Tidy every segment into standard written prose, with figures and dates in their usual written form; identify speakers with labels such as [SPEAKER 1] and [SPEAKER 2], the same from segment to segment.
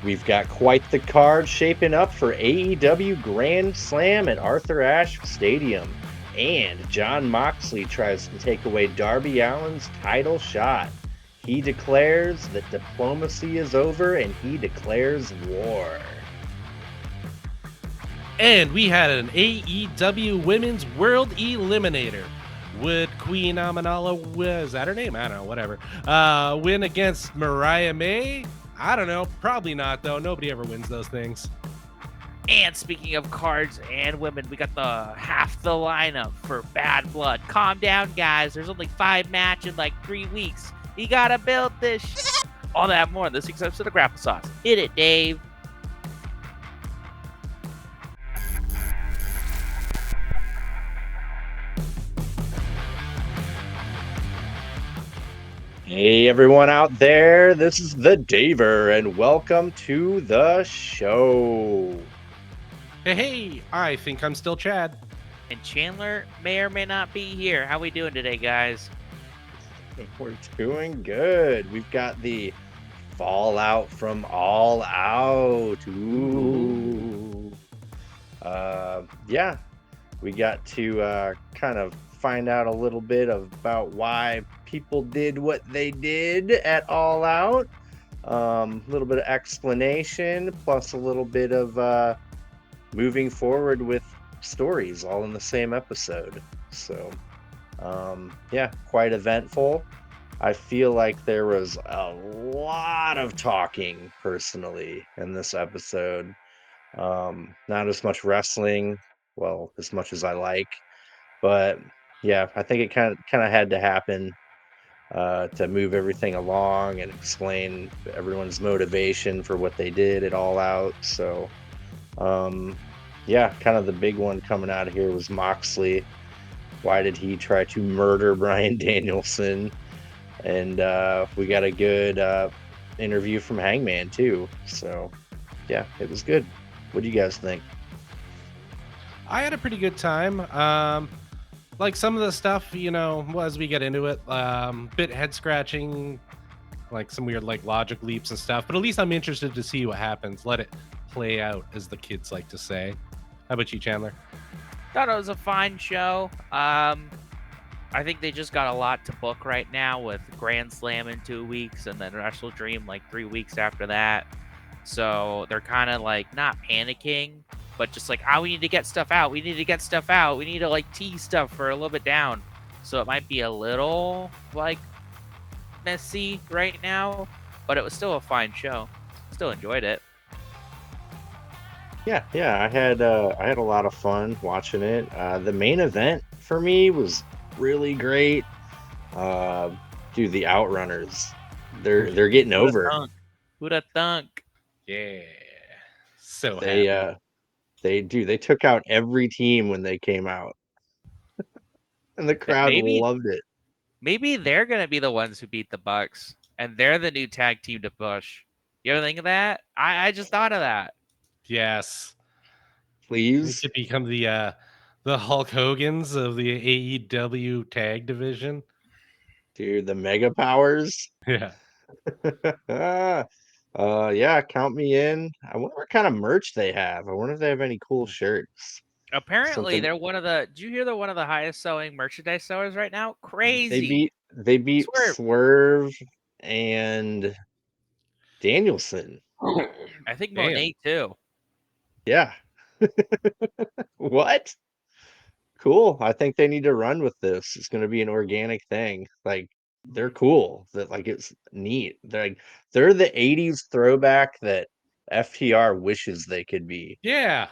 [SPEAKER 1] We've got quite the card shaping up for AEW Grand Slam at Arthur Ashe Stadium. And Jon Moxley tries to take away Darby Allin's title shot. He declares that diplomacy is over and he declares war.
[SPEAKER 2] And we had an AEW Women's World Eliminator. Would Queen Aminala, is that her name? I don't know, whatever. Win against Mariah May? I don't know. Probably not, though. Nobody ever wins those things.
[SPEAKER 3] And speaking of cards and women, we got the half the lineup for Bad Blood. Calm down, guys. There's only 5 matches in like 3 weeks. You gotta build this. All that more in this week's episode of Grapple-Sauce. Hit it, Dave.
[SPEAKER 1] Hey everyone out there, this is the Daver and welcome to the show.
[SPEAKER 2] Hey, I think I'm still Chad.
[SPEAKER 3] And Chandler may or may not be here. How we doing today, guys?
[SPEAKER 1] We're doing good. We've got the fallout from All Out. Ooh. Yeah, we got to kind of find out a little bit about why people did what they did at All Out. A little bit of explanation, plus a little bit of moving forward with stories all in the same episode. So, yeah, quite eventful. I feel like there was a lot of talking personally in this episode. Not as much wrestling, well, as much as I like, but yeah, I think it kind of had to happen to move everything along and explain everyone's motivation for what they did at All Out. So, yeah, kind of the big one coming out of here was Moxley. Why did he try to murder Bryan Danielson? And we got a good interview from Hangman too. So, yeah, it was good. What do you guys think?
[SPEAKER 2] I had a pretty good time. Like some of the stuff, you know, as we get into it, bit head scratching, like some weird like logic leaps and stuff. But at least I'm interested to see what happens. Let it play out, as the kids like to say. How about you, Chandler?
[SPEAKER 3] Thought it was a fine show. I think they just got a lot to book right now with Grand Slam in 2 weeks and then Wrestle Dream like 3 weeks after that. So they're kind of like not panicking, but just like, we need to get stuff out. We need to get stuff out. We need to like tease stuff for a little bit down. So it might be a little like messy right now, but it was still a fine show. Still enjoyed it.
[SPEAKER 1] Yeah, I had a lot of fun watching it. The main event for me was really great. Dude, the Outrunners, they're getting over.
[SPEAKER 3] Who'da thunk?
[SPEAKER 2] Yeah, so
[SPEAKER 1] They
[SPEAKER 2] happy.
[SPEAKER 1] they took out every team when they came out, and the crowd loved it.
[SPEAKER 3] Maybe they're gonna be the ones who beat the Bucks, and they're the new tag team to push. You ever think of that? I just thought of that.
[SPEAKER 2] Yes,
[SPEAKER 1] Please,
[SPEAKER 2] we could become the Hulk Hogan's of the AEW tag division.
[SPEAKER 1] dude, the Mega Powers.
[SPEAKER 2] Yeah.
[SPEAKER 1] Yeah, count me in. I wonder what kind of merch they have. I wonder if they have any cool shirts.
[SPEAKER 3] Apparently,
[SPEAKER 1] Something
[SPEAKER 3] they're one of the. Did you hear they're one of the highest selling merchandise sellers right now? Crazy.
[SPEAKER 1] they beat Swerve and Danielson.
[SPEAKER 3] I think Monet too.
[SPEAKER 1] Yeah. What? Cool. I think they need to run with this. It's going to be an organic thing. Like, they're cool. That like it's neat. They're the 80s throwback that FTR wishes they could be.
[SPEAKER 2] Yeah.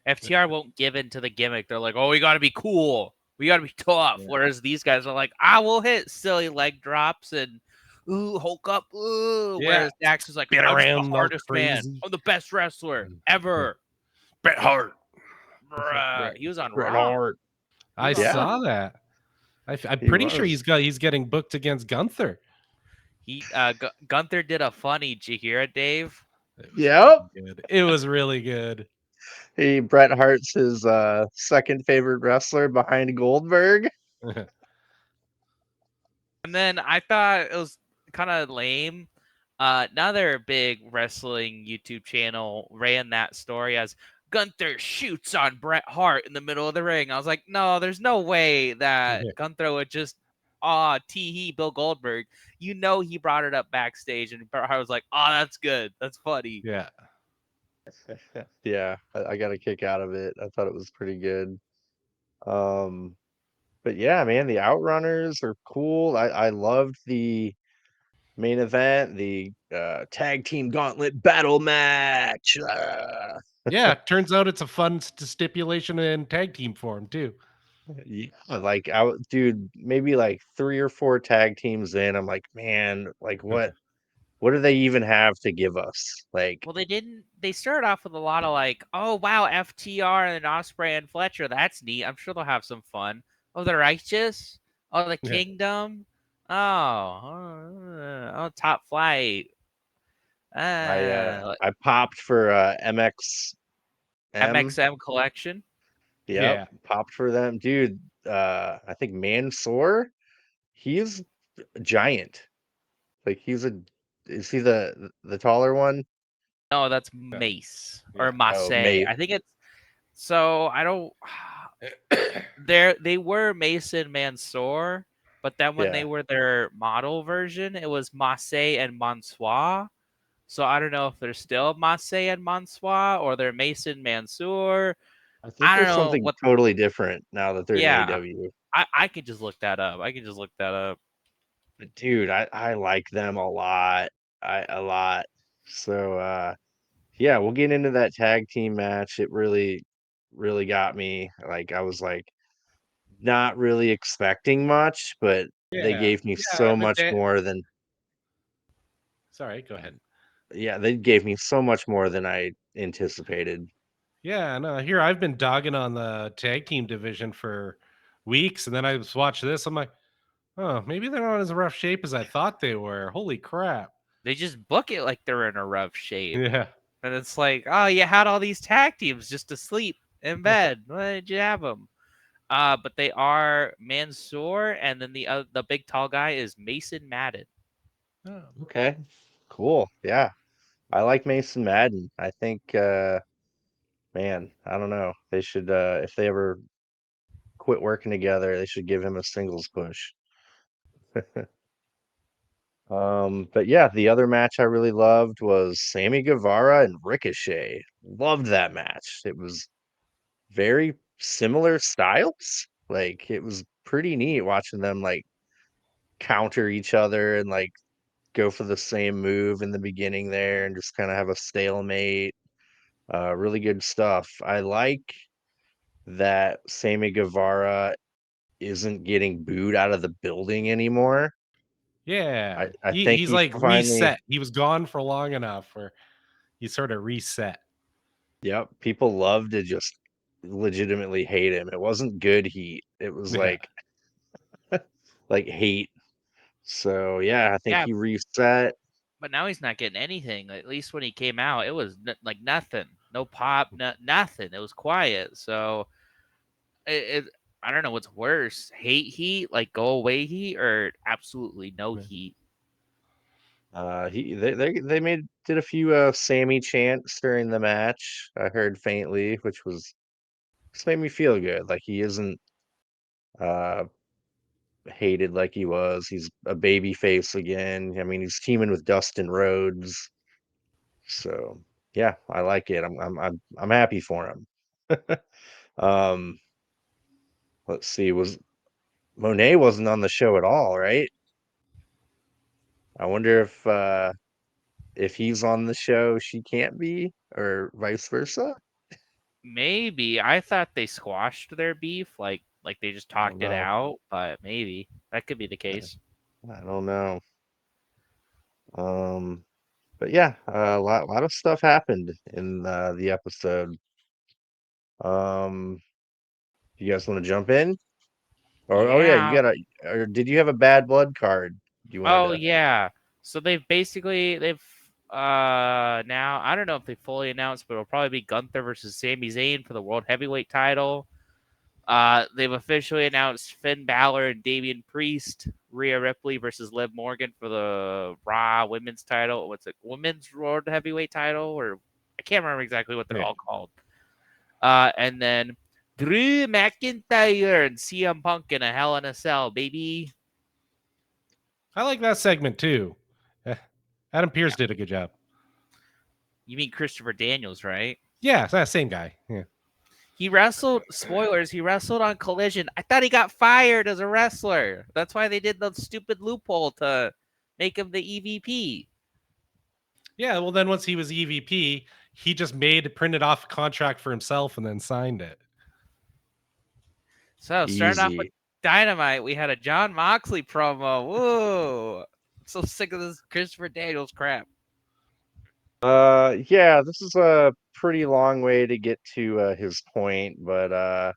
[SPEAKER 3] FTR won't give in to the gimmick. They're like, oh, we got to be cool. We got to be tough. Yeah. Whereas these guys are like, I will hit silly leg drops and Hulk up. Ooh. Yeah. Whereas Dax is like, I'm the hardest man. I'm the best wrestler ever.
[SPEAKER 2] Bret Hart.
[SPEAKER 3] He was on Raw.
[SPEAKER 2] I saw that. I'm pretty sure he's getting booked against Gunther.
[SPEAKER 3] Gunther did a funny. Did you hear it, Dave?
[SPEAKER 1] Yep.
[SPEAKER 2] It was really good.
[SPEAKER 1] Bret Hart's his second favorite wrestler behind Goldberg.
[SPEAKER 3] And then I thought it was kind of lame Another big wrestling YouTube channel ran that story as Gunther shoots on Bret Hart in the middle of the ring. I was like, no, there's no way that
[SPEAKER 2] Yeah.
[SPEAKER 3] Gunther would just tee Bill Goldberg. You know he brought it up backstage, and Bret Hart was like, oh, that's good. That's funny.
[SPEAKER 2] Yeah.
[SPEAKER 1] Yeah, I got a kick out of it. I thought it was pretty good. Um, but yeah, man, the Outrunners are cool. I loved the main event, the tag team gauntlet battle match.
[SPEAKER 2] Yeah. Turns out it's a fun stipulation in tag team form too.
[SPEAKER 1] Yeah, like dude, maybe like 3 or 4 tag teams in, I'm like, man, like what do they even have to give us? Like,
[SPEAKER 3] Well, they didn't. They started off with a lot of like, oh wow, FTR and Osprey and Fletcher. That's neat. I'm sure they'll have some fun. Oh, the Righteous. Oh, the
[SPEAKER 2] Yeah.
[SPEAKER 3] Kingdom. Oh, Top Flight. Uh,
[SPEAKER 1] I popped for MXM.
[SPEAKER 3] MXM Collection.
[SPEAKER 1] Yep,
[SPEAKER 2] Yeah.
[SPEAKER 1] popped for them, dude. I think Mansoor, he's a giant. Like he's a is he the taller one?
[SPEAKER 3] No, that's
[SPEAKER 2] Yeah.
[SPEAKER 3] Mace or
[SPEAKER 2] Yeah.
[SPEAKER 3] Mace.
[SPEAKER 1] Oh, mate.
[SPEAKER 3] I think it's so. I don't. They were Mason Mansoor, but then when they
[SPEAKER 1] Yeah.
[SPEAKER 3] were their model version, it was Masse and Mansoir. So I don't know if they're still Masse and Mansoir or they're Mason Mansoor.
[SPEAKER 1] I think
[SPEAKER 3] I don't
[SPEAKER 1] there's
[SPEAKER 3] know
[SPEAKER 1] something
[SPEAKER 3] what.
[SPEAKER 1] totally different now that they're in
[SPEAKER 3] Yeah,
[SPEAKER 1] AW.
[SPEAKER 3] I could just look that up. I can just look that up.
[SPEAKER 1] But dude, I like them a lot. A lot. So yeah, we'll get into that tag team match. It really got me. Like I was like not really expecting much, but they
[SPEAKER 2] Yeah.
[SPEAKER 1] gave me
[SPEAKER 2] Yeah.
[SPEAKER 1] so much more than
[SPEAKER 2] Sorry. Go ahead.
[SPEAKER 1] yeah, they gave me so much more than I anticipated.
[SPEAKER 2] Yeah. No. Here I've been dogging on the tag team division for weeks, and then I just watched this. I'm like, oh, maybe they're not as rough shape as I thought they were. Holy crap.
[SPEAKER 3] They just book it like they're in a rough shape.
[SPEAKER 2] Yeah.
[SPEAKER 3] And it's like, oh, you had all these tag teams just to sleep in bed. Why did you have them? But they are Mansoor, and then the big tall guy is Mason Madden.
[SPEAKER 2] Oh.
[SPEAKER 1] Okay. Cool. Yeah. I like Mason Madden. I think man, I don't know. They should if they ever quit working together, they should give him a singles push. But yeah, the other match I really loved was Sammy Guevara and Ricochet. Loved that match. It was very similar styles. Like it was pretty neat watching them like counter each other and like go for the same move in the beginning there and just kind of have a stalemate. Really good stuff. I like that Sammy Guevara isn't getting booed out of the building anymore.
[SPEAKER 2] Yeah.
[SPEAKER 1] I think
[SPEAKER 2] He's
[SPEAKER 1] he
[SPEAKER 2] like
[SPEAKER 1] finally,
[SPEAKER 2] reset. He was gone for long enough where he sort of reset.
[SPEAKER 1] yep, people love to just legitimately hate him. It wasn't good heat. It was
[SPEAKER 2] Yeah.
[SPEAKER 1] like hate. So yeah, I think
[SPEAKER 3] Yeah,
[SPEAKER 1] he reset.
[SPEAKER 3] but now he's not getting anything. At least when he came out, it was like nothing, no pop, nothing. It was quiet. So it I don't know what's worse: hate heat, like go away heat, or absolutely no
[SPEAKER 2] Yeah.
[SPEAKER 3] heat.
[SPEAKER 1] He they made did a few Sammy chants during the match. I heard faintly, which was just made me feel good. Like he isn't uh hated like he was. He's a baby face again. I mean, he's teaming with Dustin Rhodes. So yeah, I like it. I'm happy for him. Um, let's see, was Monet wasn't on the show at all, right? I wonder if he's on the show, she can't be, or vice versa.
[SPEAKER 3] Maybe I thought they squashed their beef, like they just
[SPEAKER 1] I don't
[SPEAKER 3] talked it
[SPEAKER 1] know.
[SPEAKER 3] out, but maybe that could be the
[SPEAKER 1] I,
[SPEAKER 3] case.
[SPEAKER 1] I don't know. Um, but yeah, a lot of stuff happened in the episode. Um, you guys want to jump in? Or oh yeah, you
[SPEAKER 3] Yeah.
[SPEAKER 1] got a. Or did you have a bad blood card? You wanted
[SPEAKER 3] Oh
[SPEAKER 1] to.
[SPEAKER 3] yeah. So they've now I don't know if they fully announced, but it'll probably be Gunther versus Sami Zayn for the World Heavyweight title. They've officially announced Finn Balor and Damian Priest, Rhea Ripley versus Liv Morgan for the Raw Women's title. What's it? Women's World Heavyweight title, or I can't remember exactly what they're
[SPEAKER 2] Yeah.
[SPEAKER 3] all called. And then Drew McIntyre and CM Punk in a Hell in a Cell, baby.
[SPEAKER 2] I like that segment too. Adam Pearce did a good job.
[SPEAKER 3] You mean Christopher Daniels, right?
[SPEAKER 2] Yeah, it's that same guy. Yeah.
[SPEAKER 3] He wrestled, spoilers, he wrestled on Collision. I thought he got fired as a wrestler. That's why they did the stupid loophole to make him the EVP.
[SPEAKER 2] Yeah, well then once he was EVP, he just printed off a contract for himself and then signed it.
[SPEAKER 3] So, starting off with
[SPEAKER 1] Easy.
[SPEAKER 3] Dynamite, we had a John Moxley promo. Whoa. I'm so sick of this Christopher Daniels crap.
[SPEAKER 1] Yeah, this is a pretty long way to get to his point, but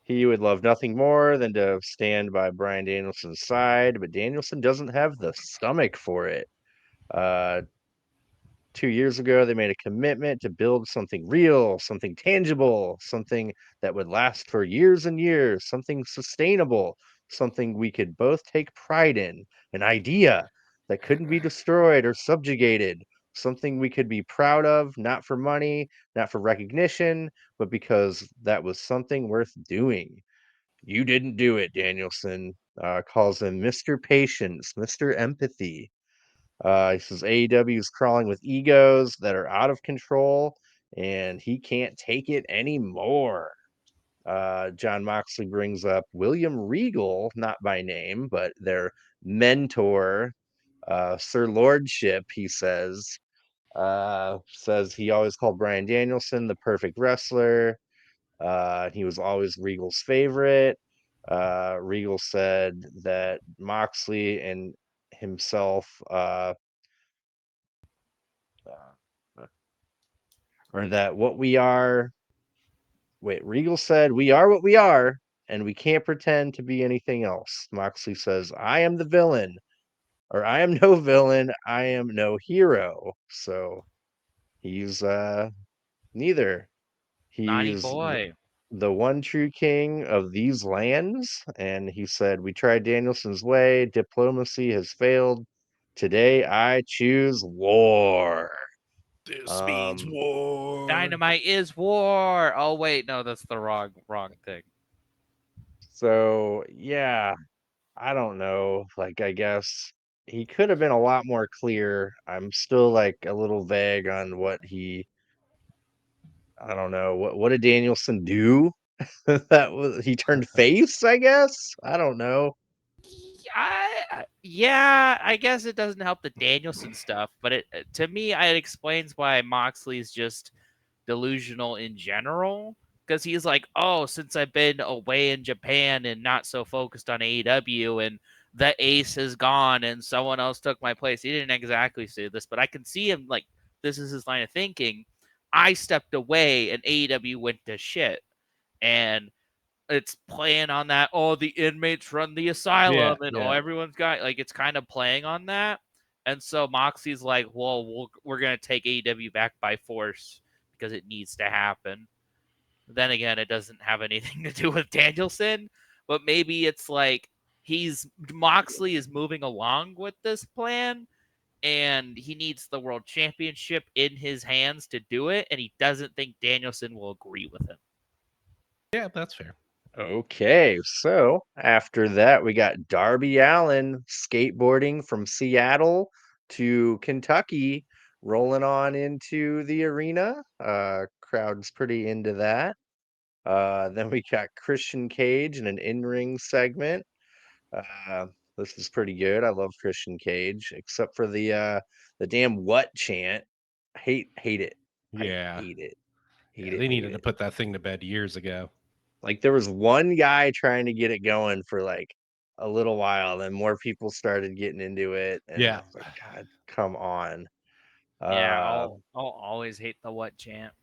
[SPEAKER 1] he would love nothing more than to stand by Bryan Danielson's side, but Danielson doesn't have the stomach for it. Uh, 2 years ago, they made a commitment to build something real, something tangible, something that would last for years and years, something sustainable, something we could both take pride in, an idea that couldn't be destroyed or subjugated, something we could be proud of, not for money, not for recognition, but because that was something worth doing. You didn't do it, Danielson. Calls him Mr. Patience, Mr. Empathy. He says AEW is crawling with egos that are out of control, and he can't take it anymore. John Moxley brings up William Regal, not by name, but their mentor, Sir Lordship, he says he always called Bryan Danielson the perfect wrestler. He was always Regal's favorite. Regal said that Moxley and himself or that what we are. Wait, Regal said, "We are what we are, and we can't pretend to be anything else." Moxley says, "I am the villain, or I am no villain, I am no hero." So he's neither.
[SPEAKER 3] Naughty
[SPEAKER 1] He's
[SPEAKER 3] boy.
[SPEAKER 1] the one true king of these lands. And he said, "We tried Danielson's way, diplomacy has failed. Today I choose war."
[SPEAKER 2] This means
[SPEAKER 1] Um,
[SPEAKER 2] war.
[SPEAKER 3] Dynamite is war. Oh wait, no, that's the wrong thing.
[SPEAKER 1] so yeah, I don't know. Like, I guess he could have been a lot more clear. I'm still like a little vague on what I don't know. What did Danielson do? That was he turned face, I guess. I don't know.
[SPEAKER 3] Yeah, I guess it doesn't help the Danielson stuff, but it to me it explains why Moxley's just delusional in general. Because he's like, oh, since I've been away in Japan and not so focused on AEW, and the ace is gone and someone else took my place. He didn't exactly say this, but I can see him like this is his line of thinking. I stepped away and AEW went to shit, and it's playing on that. Oh, the inmates run the
[SPEAKER 2] Yeah,
[SPEAKER 3] asylum, and oh,
[SPEAKER 2] yeah.
[SPEAKER 3] everyone's got like it's kind of playing on that. And so Moxie's like, well, we're gonna take AEW back by force because it needs to happen. Then again, it doesn't have anything to do with Danielson, but maybe it's like Moxley is moving along with this plan, and he needs the world championship in his hands to do it, and he doesn't think Danielson will agree with him.
[SPEAKER 2] Yeah, that's fair.
[SPEAKER 1] Okay, so after that, we got Darby Allin skateboarding from Seattle to Kentucky, rolling on into the arena. Crowd's pretty into that. Then we got Christian Cage in an in-ring segment. Uh, this is pretty good. I love Christian Cage, except for the damn what chant. Hate it. I
[SPEAKER 2] Yeah.
[SPEAKER 1] hate it.
[SPEAKER 2] Yeah,
[SPEAKER 1] Hate it.
[SPEAKER 2] they
[SPEAKER 1] Hate
[SPEAKER 2] needed to
[SPEAKER 1] it.
[SPEAKER 2] put that thing to bed years ago.
[SPEAKER 1] Like there was one guy trying to get it going for like a little while, then more people started getting into it, and I
[SPEAKER 2] Yeah.
[SPEAKER 1] was like, God, come on.
[SPEAKER 3] Yeah,
[SPEAKER 1] Uh,
[SPEAKER 3] I'll always hate the what chant.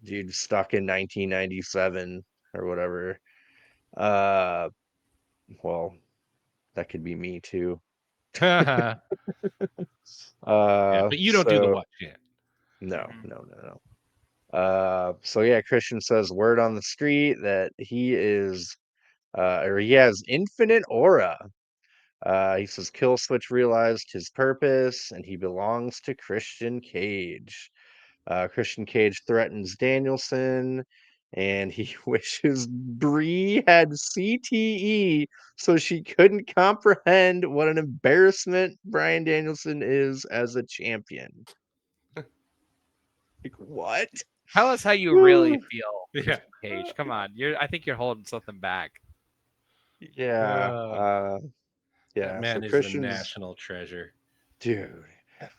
[SPEAKER 1] dude, stuck in 1997 or whatever. Uh, well, that could be me too.
[SPEAKER 2] Yeah, but you don't do the
[SPEAKER 1] So
[SPEAKER 2] what yet.
[SPEAKER 1] no,
[SPEAKER 3] Mhm.
[SPEAKER 1] no, no, no. So yeah, Christian says word on the street that he is, or he has infinite aura. He says Killswitch realized his purpose and he belongs to Christian Cage. Christian Cage threatens Danielson and he wishes Bree had CTE so she couldn't comprehend what an embarrassment Bryan Danielson is as a champion. Like, what?
[SPEAKER 3] Tell us how you really feel,
[SPEAKER 2] Yeah.
[SPEAKER 3] Christian Cage. Come on, I think you're holding something back.
[SPEAKER 1] Yeah.
[SPEAKER 2] That
[SPEAKER 1] Yeah. So
[SPEAKER 2] man is a
[SPEAKER 1] Christian's,
[SPEAKER 2] national treasure.
[SPEAKER 1] dude.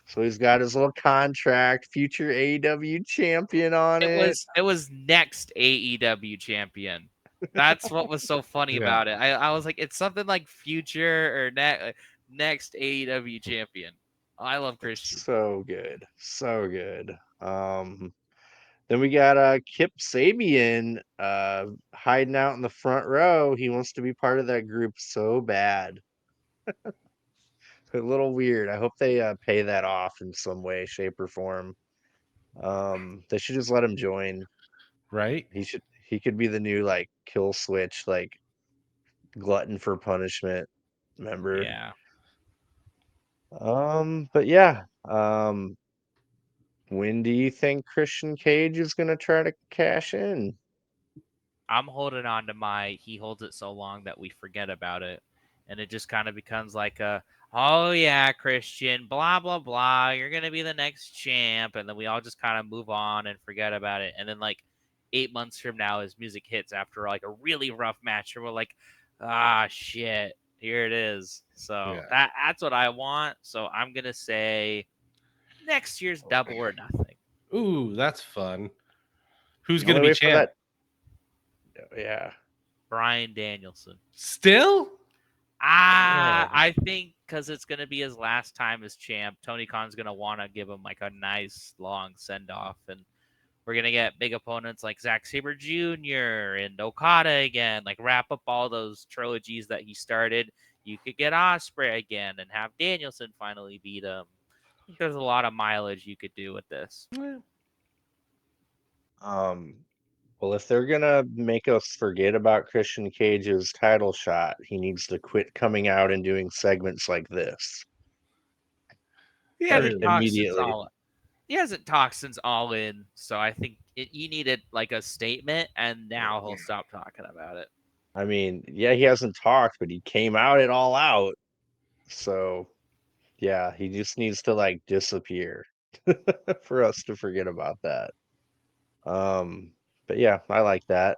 [SPEAKER 1] So he's got his little contract, future AEW champion on it.
[SPEAKER 3] It was next AEW champion. That's what was so funny
[SPEAKER 2] Yeah.
[SPEAKER 3] about it. I was like, it's something like future or next AEW champion. I love Christian.
[SPEAKER 1] So good. So good. Then we got Kip Sabian hiding out in the front row. He wants to be part of that group so bad. A little weird. I hope they pay that off in some way, shape, or form. They should just let him join.
[SPEAKER 2] Right?
[SPEAKER 1] He could be the new like kill switch, like glutton for punishment member.
[SPEAKER 3] Yeah.
[SPEAKER 1] But yeah. When do you think Christian Cage is gonna try to cash in?
[SPEAKER 3] I'm holding on to my he holds it so long that we forget about it. And it just kind of becomes like a, oh yeah, Christian, blah blah blah, you're gonna be the next champ, and then we all just kind of move on and forget about it. And then like 8 months from now his music hits after like a really rough match, and we're like, ah shit, here it is. So
[SPEAKER 2] Yeah.
[SPEAKER 3] that's what I want. So I'm gonna say next year's Double or Nothing.
[SPEAKER 2] Ooh, that's fun. Who's
[SPEAKER 1] The
[SPEAKER 2] gonna
[SPEAKER 1] only
[SPEAKER 2] be
[SPEAKER 1] way for
[SPEAKER 2] champ?
[SPEAKER 1] that, yeah.
[SPEAKER 3] Bryan Danielson.
[SPEAKER 2] Still? Oh,
[SPEAKER 3] I think because it's gonna be his last time as champ, Tony Khan's gonna want to give him like a nice long send off, and we're gonna get big opponents like Zack Sabre Jr. and Okada again, like wrap up all those trilogies that he started. You could get Osprey again and have Danielson finally beat him. I think there's a lot of mileage you could do with this.
[SPEAKER 2] yeah.
[SPEAKER 1] Um, well, if they're gonna make us forget about Christian Cage's title shot, he needs to quit coming out and doing segments like this.
[SPEAKER 3] He
[SPEAKER 1] Like
[SPEAKER 3] hasn't
[SPEAKER 2] True.
[SPEAKER 3] talked since
[SPEAKER 1] immediately.
[SPEAKER 3] all. He hasn't talked since All In, so I think he needed like a statement, and now he'll stop talking about it.
[SPEAKER 1] I mean, yeah, he hasn't talked, but he came out it all out. So yeah, he just needs to like disappear for us to forget about that. Um, but yeah, I like that.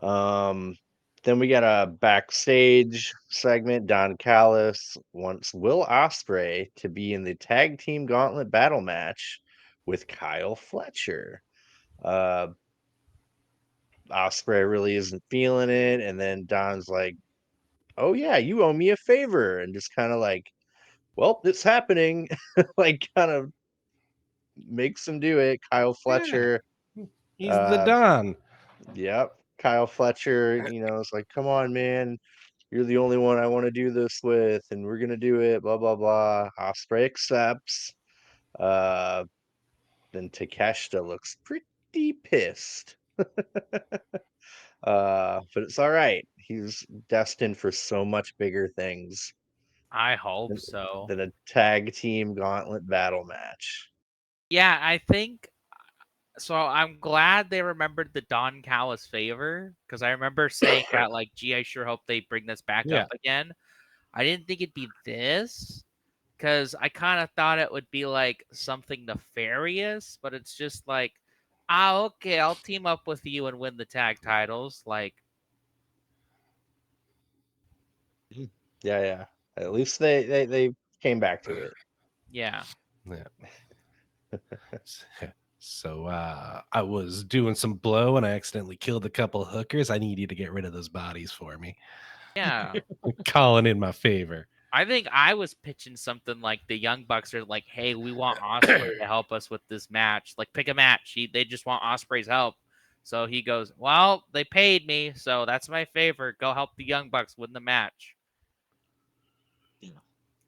[SPEAKER 1] Um, then we got a backstage segment. Don Callis wants Will Ospreay to be in the tag team gauntlet battle match with Kyle Fletcher. Uh, Ospreay really isn't feeling it, and then Don's like, "Oh yeah, you owe me a favor," and just kind of like, "Well, it's happening," like kind of makes him do it. Kyle
[SPEAKER 2] Yeah.
[SPEAKER 1] Fletcher,
[SPEAKER 2] He's the
[SPEAKER 1] uh,
[SPEAKER 2] Don.
[SPEAKER 1] yep, Kyle Fletcher, is like, "Come on, man, you're the only one I want to do this with, and we're gonna do it." Blah blah blah. Osprey accepts. Uh, then Takeshita looks pretty pissed. But it's all right. He's destined for so much bigger things
[SPEAKER 3] I hope
[SPEAKER 1] than,
[SPEAKER 3] so.
[SPEAKER 1] than a tag team gauntlet battle match.
[SPEAKER 3] Yeah, I think so. I'm glad they remembered the Don Callis favor because I remember saying that, like, gee, I sure hope they bring this back
[SPEAKER 2] Yeah.
[SPEAKER 3] up again. I didn't think it'd be this because I kind of thought it would be like something nefarious, but it's just like, ah, okay, I'll team up with you and win the tag titles. Like,
[SPEAKER 1] Mhm. Yeah, yeah. At least they came back to it.
[SPEAKER 3] yeah.
[SPEAKER 2] Yeah. So I was doing some blow and I accidentally killed a couple hookers. I need you to get rid of those bodies for me.
[SPEAKER 3] Yeah.
[SPEAKER 2] Calling in my favor.
[SPEAKER 3] I think I was pitching something like the Young Bucks are like, "Hey, we want Osprey to help us with this match. Like, pick a match. They just want Osprey's help." So he goes, "Well, they paid me, so that's my favor. Go help the Young Bucks win the match."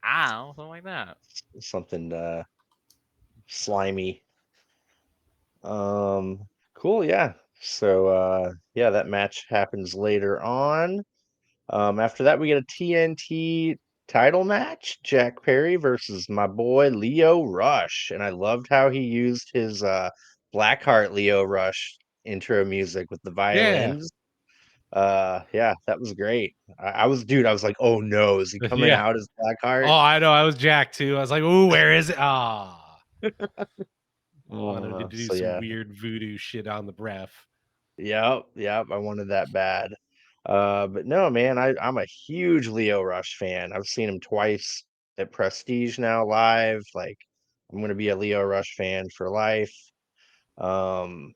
[SPEAKER 3] I don't know, something like that.
[SPEAKER 1] Something slimy. Um, cool, yeah. So yeah, that match happens later on. After that, we get a TNT title match: Jack Perry versus my boy Lio Rush, and I loved how he used his Blackheart Lio Rush intro music with the
[SPEAKER 2] Yeah,
[SPEAKER 1] violins. Yeah, that was great. I was like, oh no, is he coming
[SPEAKER 2] yeah.
[SPEAKER 1] out as Blackheart?
[SPEAKER 2] Oh, I know. I was jacked too. I was like, "Ooh, where is it?" Ah, wanted to do
[SPEAKER 1] So
[SPEAKER 2] some
[SPEAKER 1] yeah,
[SPEAKER 2] weird voodoo shit on the ref.
[SPEAKER 1] yep, I wanted that bad. But no, man, I'm a huge Leo Rush fan. I've seen him twice at Prestige now live. Like, I'm gonna be a Leo Rush fan for life. Um,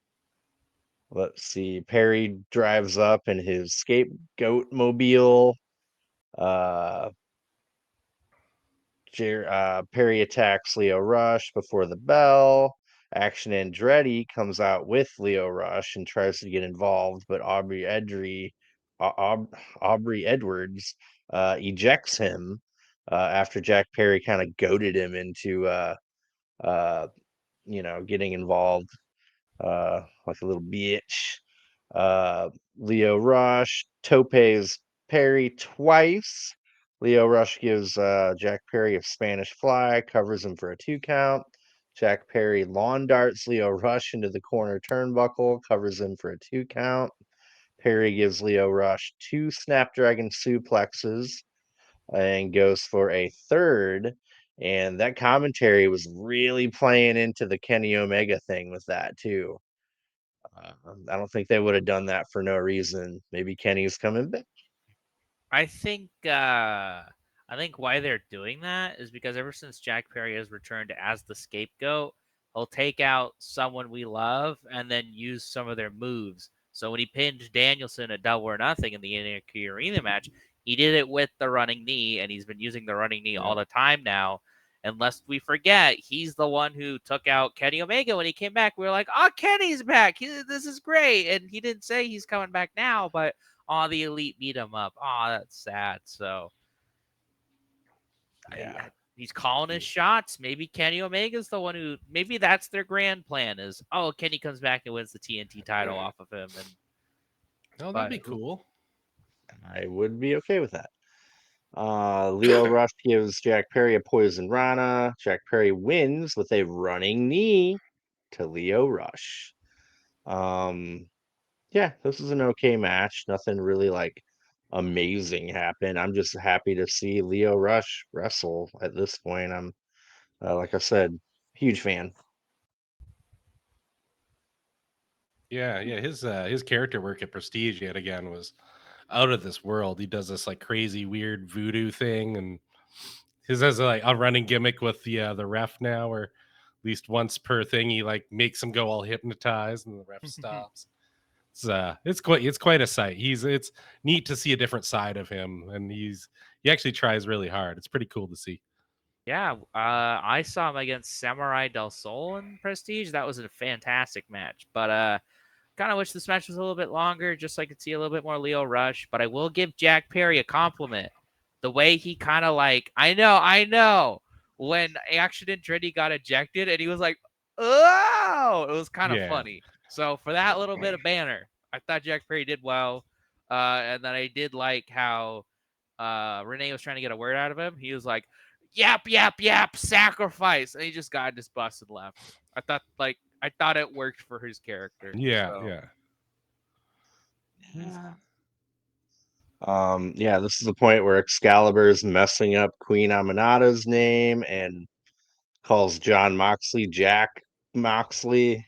[SPEAKER 1] let's see. Perry drives up in his scapegoat mobile. Uh, Perry attacks Leo Rush before the bell. Action Andretti comes out with Leo Rush and tries to get involved, but Aubrey Edwards ejects him after Jack Perry kind of goaded him into uh, getting involved like a little bitch. Uh, Leo Rush topes Perry twice. Leo Rush gives Jack Perry a Spanish fly, covers him for a 2 count. Jack Perry lawn darts Leo Rush into the corner turnbuckle, covers him for a 2 count. Perry gives Leo Rush two Snapdragon suplexes and goes for a third. And that commentary was really playing into the Kenny Omega thing with that too. I don't think they would have done that for no reason. Maybe Kenny's coming back.
[SPEAKER 3] I think why they're doing that is because ever since Jack Perry has returned as the scapegoat, he'll take out someone we love and then use some of their moves. So when he pinned Danielson at Double or Nothing in the NXT Arena match, he did it with the running knee, and he's been using the running knee all
[SPEAKER 1] Yeah.
[SPEAKER 3] the time now. And lest we forget, he's the one who took out Kenny Omega when he came back. We were like, "Oh, Kenny's back! This is great!" And he didn't say he's coming back now, but the elite beat him up. Oh, that's sad. So
[SPEAKER 1] Yeah.
[SPEAKER 3] he's calling his shots. Maybe Kenny Omega's the one who. Maybe that's their grand plan. Is Kenny comes back and wins the TNT title off of him, and
[SPEAKER 2] Oh, that'd
[SPEAKER 3] but
[SPEAKER 2] be cool.
[SPEAKER 1] I would be okay with that. Leo Rush gives Jack Perry a poison rana. Jack Perry wins with a running knee to Leo Rush. Um, yeah, this is an okay match. Nothing really like amazing happened. I'm just happy to see Leo Rush wrestle at this point. I'm like I said, huge fan.
[SPEAKER 2] Yeah, yeah. His character work at Prestige yet again was out of this world. He does this like crazy weird voodoo thing, and his has like a running gimmick with the ref now, where at least once per thing he like makes him go all hypnotized, and the ref stops. It's quite a sight. It's neat to see a different side of him, and he actually tries really hard. It's pretty cool to see.
[SPEAKER 3] yeah, I saw him against Samurai Del Sol in Prestige. That was a fantastic match. But kind of wish this match was a little bit longer, just so I could see a little bit more Leo Rush. But I will give Jack Perry a compliment. The way he kind of like, I know, when Action Andretti got ejected and he was like, oh, it was kind of
[SPEAKER 2] Yeah,
[SPEAKER 3] funny. So for that little bit of banner, I thought Jack Perry did well. And then I did like how Renee was trying to get a word out of him. He was like, yap, yap, yap, sacrifice. And he just got just busted left. I thought it worked for his character.
[SPEAKER 2] yeah,
[SPEAKER 3] So
[SPEAKER 2] yeah.
[SPEAKER 1] Yeah. Yeah, this is the point where Excalibur's messing up Queen Aminata's name and calls John Moxley Jack Moxley.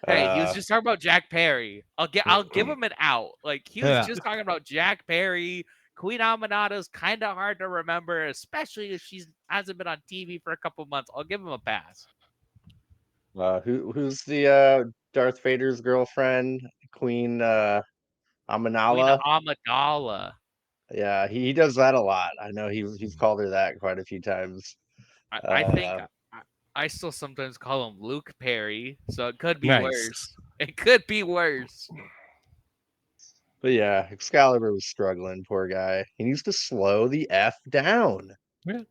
[SPEAKER 3] hey, he was
[SPEAKER 1] Uh,
[SPEAKER 3] just talking about Jack Perry. I'll give him an out. Like he was
[SPEAKER 2] Yeah.
[SPEAKER 3] just talking about Jack Perry. Queen Aminata's kind of hard to remember, especially if she's hasn't been on TV for a couple months. I'll give him a pass.
[SPEAKER 1] who's the Darth Vader's girlfriend? Queen
[SPEAKER 3] Queen
[SPEAKER 1] Aminala.
[SPEAKER 3] Amidala.
[SPEAKER 1] Yeah, he does that a lot. I know he's called her that quite a few times.
[SPEAKER 3] I think
[SPEAKER 1] Uh,
[SPEAKER 3] I still sometimes call him Luke Perry, so it could be
[SPEAKER 2] Nice.
[SPEAKER 3] worse. It could be worse.
[SPEAKER 1] but yeah, Excalibur was struggling, poor guy. He needs to slow the F down,
[SPEAKER 2] Yeah.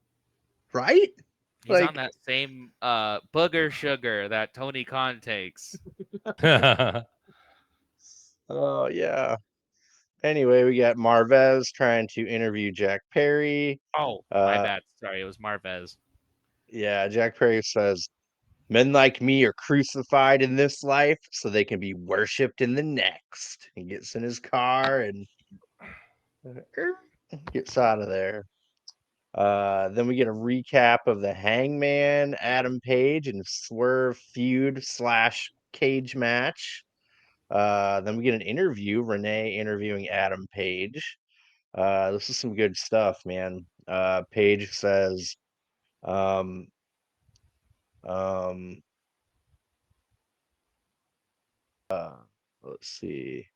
[SPEAKER 1] right?
[SPEAKER 3] He's on
[SPEAKER 1] Like,
[SPEAKER 3] that same booger sugar that Tony Khan takes.
[SPEAKER 1] oh yeah. Anyway, we got Marvez trying to interview Jack Perry.
[SPEAKER 3] Oh, my bad. Sorry, it was Marvez.
[SPEAKER 1] Yeah, Jack Perry says, "Men like me are crucified in this life so they can be worshipped in the next." He gets in his car and gets out of there. Then we get a recap of the Hangman, Adam Page, and Swerve feud / cage match. Then we get an interview, Renee interviewing Adam Page. This is some good stuff, man. Page says, um, um, let's see.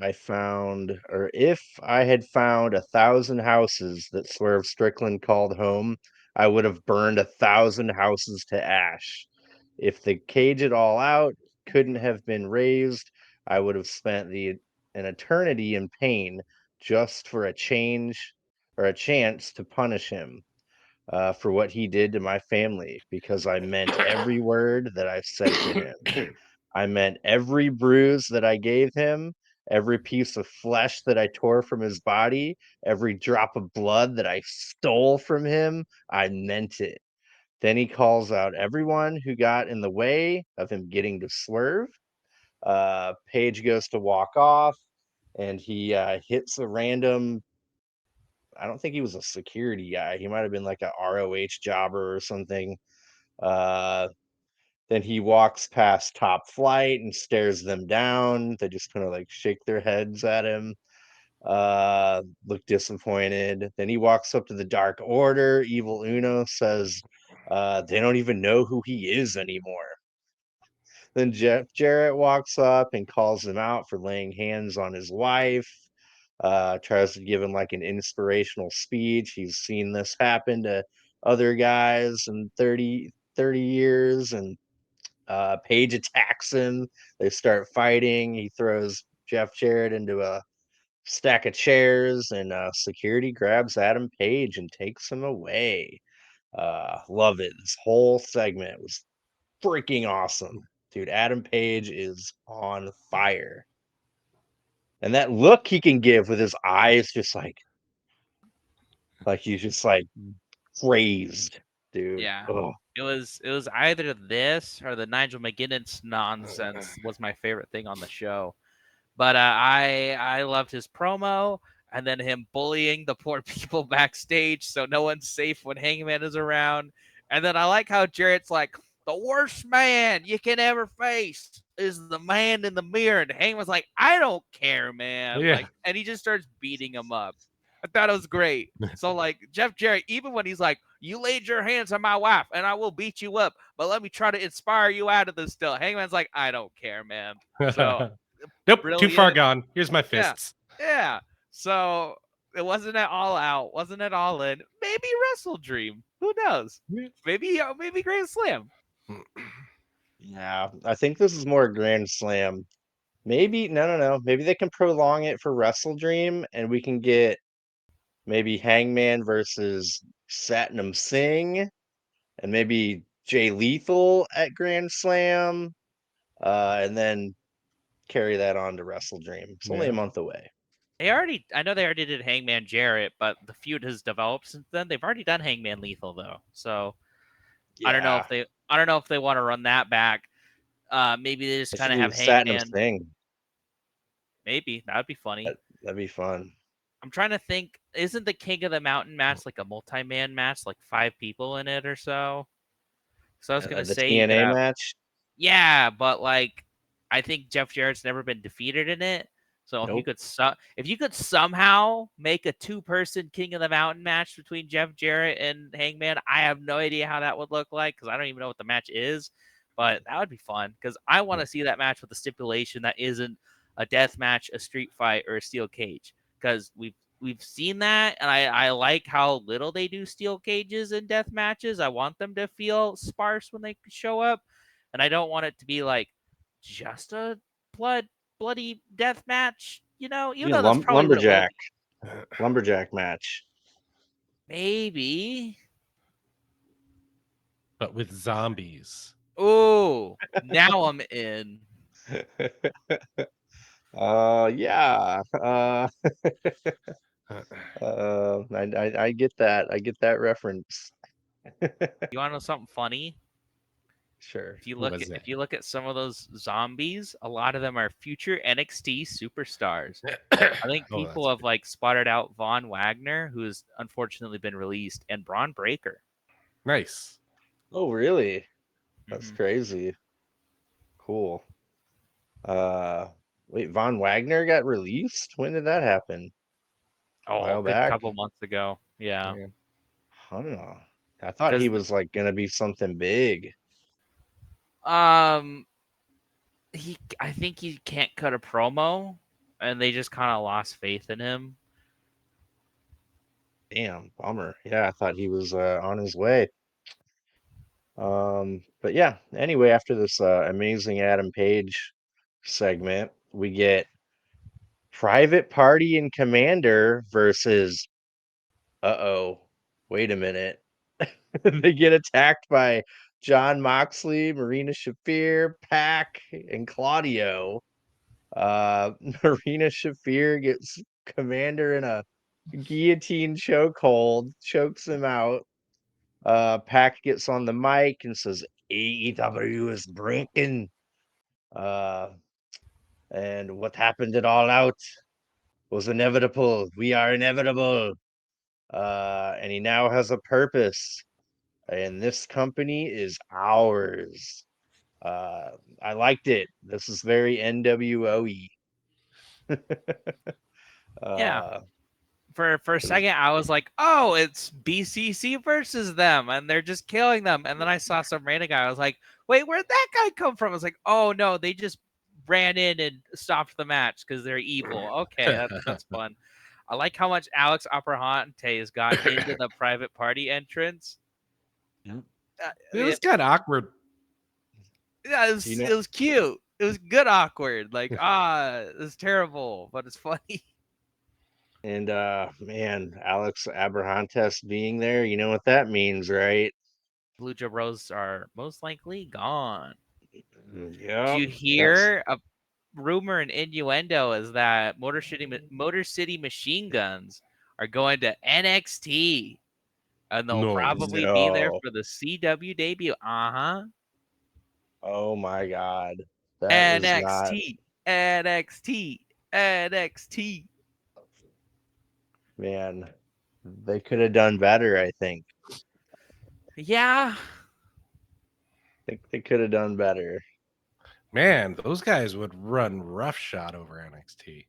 [SPEAKER 1] If I had found 1,000 houses that Swerve Strickland called home, I would have burned 1,000 houses to ash. If the cage it all out couldn't have been raised, I would have spent an eternity in pain just for a change or a chance to punish him for what he did to my family, because I meant every word that I said to him. I meant every bruise that I gave him, every piece of flesh that I tore from his body, every drop of blood that I stole from him. I meant it. Then he calls out everyone who got in the way of him getting to Swerve. Page goes to walk off, and he hits a random. I don't think he was a security guy. He might have been like a ROH jobber or something. Uh, Then he walks past Top Flight and stares them down. They just kind of like shake their heads at him, look disappointed. Then he walks up to the Dark Order. Evil Uno says they don't even know who he is anymore. Then Jeff Jarrett walks up and calls him out for laying hands on his wife. Tries to give him like an inspirational speech. He's seen this happen to other guys in 30 years, and Page attacks him. They start fighting. He throws Jeff Jarrett into a stack of chairs, and security grabs Adam Page and takes him away. Love it. This whole segment was freaking awesome. Dude, Adam Page is on fire. And that look he can give with his eyes just like he's just like crazed, dude.
[SPEAKER 3] Yeah.
[SPEAKER 1] Oh,
[SPEAKER 3] It was either this or the Nigel McGuinness nonsense was my favorite thing on the show. But I loved his promo, and then him bullying the poor people backstage so no one's safe when Hangman is around. And then I like how Jarrett's like, the worst man you can ever face is the man in the mirror. And Hangman's like, I don't care, man.
[SPEAKER 2] Yeah.
[SPEAKER 3] Like, and he just starts beating him up. I thought it was great. So like Jeff Jarrett, even when he's like, you laid your hands on my wife and I will beat you up, but let me try to inspire you out of this still. Hangman's like, I don't care, man. So
[SPEAKER 2] Nope, too far
[SPEAKER 3] brilliant.
[SPEAKER 2] gone. Here's my
[SPEAKER 3] Yeah.
[SPEAKER 2] fists.
[SPEAKER 3] Yeah. So it wasn't at All Out, wasn't it All In? Maybe Wrestle Dream. Who knows? Maybe Grand Slam.
[SPEAKER 1] yeah. I think this is more Grand Slam. Maybe no. Maybe they can prolong it for Wrestle Dream, and we can get maybe Hangman versus Satnam Singh, and maybe Jay Lethal at Grand Slam, and then carry that on to Wrestle Dream. It's only a month away.
[SPEAKER 3] I know they already did Hangman Jarrett, but the feud has developed since then. They've already done Hangman Lethal though. So I don't know
[SPEAKER 1] Yeah,
[SPEAKER 3] if they want to run that back. Maybe they just
[SPEAKER 1] they
[SPEAKER 3] kind
[SPEAKER 1] should
[SPEAKER 3] of
[SPEAKER 1] do
[SPEAKER 3] have
[SPEAKER 1] the Satnam
[SPEAKER 3] Hangman.
[SPEAKER 1] Singh.
[SPEAKER 3] Maybe that'd be funny.
[SPEAKER 1] That'd be fun.
[SPEAKER 3] I'm trying to think. Isn't the King of the Mountain match like a multi-man match, like 5 people in it or so? So I was gonna
[SPEAKER 1] The
[SPEAKER 3] say you could
[SPEAKER 1] TNA
[SPEAKER 3] have.
[SPEAKER 1] match.
[SPEAKER 3] Yeah, but like I think Jeff Jarrett's never been defeated in it. So
[SPEAKER 1] Nope.
[SPEAKER 3] if you could somehow make a 2-person King of the Mountain match between Jeff Jarrett and Hangman, I have no idea how that would look like because I don't even know what the match is. But that would be fun because I want to see that match with a stipulation that isn't a death match, a street fight, or a steel cage. Because we've seen that, and I like how little they do steel cages in death matches. I want them to feel sparse when they show up, and I don't want it to be like just a bloody death match. Even though that's probably what it will
[SPEAKER 1] Lumberjack match.
[SPEAKER 3] be. Maybe.
[SPEAKER 2] but with zombies.
[SPEAKER 3] Ooh, now I'm in.
[SPEAKER 1] Yeah. I get that. I get that reference.
[SPEAKER 3] You want to know something funny?
[SPEAKER 1] Sure.
[SPEAKER 2] What was
[SPEAKER 3] If
[SPEAKER 2] that?
[SPEAKER 3] you look at some of those zombies, a lot of them are future NXT superstars. I think
[SPEAKER 2] Oh,
[SPEAKER 3] people have like spotted out Von Wagner, who's unfortunately been released, and Braun Breaker.
[SPEAKER 2] nice.
[SPEAKER 1] Oh, really? That's
[SPEAKER 3] Mhm.
[SPEAKER 1] crazy. Cool. Uh, Wait, Von Wagner got released? When did that happen? A
[SPEAKER 3] Oh, a
[SPEAKER 1] while
[SPEAKER 3] good
[SPEAKER 1] back?
[SPEAKER 3] couple months ago. Yeah.
[SPEAKER 2] Yeah.
[SPEAKER 1] Huh. I thought he
[SPEAKER 3] Because
[SPEAKER 1] was like gonna be something big.
[SPEAKER 3] um I think he can't cut a promo, and they just kind of lost faith in him.
[SPEAKER 1] Damn, bummer. Yeah, I thought he was on his way. But yeah, anyway, after this amazing Adam Page segment, we get Private Party and Commander versus uh-oh, wait a minute. They get attacked by John Moxley, Marina Shafir, Pac, and Claudio. Marina Shafir gets Commander in a guillotine chokehold, chokes him out. Pac gets on the mic and says AEW is breaking. Uh, and what happened at All Out was inevitable. We are inevitable. And he now has a purpose, and this company is ours. Uh, I liked it. This is very NWO-y.
[SPEAKER 3] Yeah.
[SPEAKER 1] Uh,
[SPEAKER 3] For a
[SPEAKER 1] it was
[SPEAKER 3] second, I was like, "Oh, it's BCC versus them, and they're just killing them." And then I saw some random guy. I was like, "Wait, where'd that guy come from?" I was like, "Oh no, they just ran in and stopped the match because they're evil." Okay, that's fun. I like how much Alex Abrahantes has got into the private party entrance.
[SPEAKER 2] It
[SPEAKER 3] Yeah,
[SPEAKER 2] was kind of awkward.
[SPEAKER 3] yeah,
[SPEAKER 1] you know,
[SPEAKER 3] it was cute. It was good awkward. Like, it's terrible, but it's funny.
[SPEAKER 1] and man, Alex Abrahantes being there, you know what that means, right?
[SPEAKER 3] Blue Bros are most likely gone. Do
[SPEAKER 1] Yep,
[SPEAKER 3] you
[SPEAKER 1] that's
[SPEAKER 3] hear a rumor and innuendo is that Motor City Machine Guns are going to NXT, and they'll
[SPEAKER 2] Noise.
[SPEAKER 3] probably be there
[SPEAKER 1] no.
[SPEAKER 3] for the CW debut. Uh-huh.
[SPEAKER 1] Oh my God, that is not,
[SPEAKER 3] NXT, NXT, NXT.
[SPEAKER 1] man. They could have done better, I think.
[SPEAKER 3] Yeah,
[SPEAKER 1] Think they could have done better.
[SPEAKER 2] Man, those guys would run roughshod over NXT.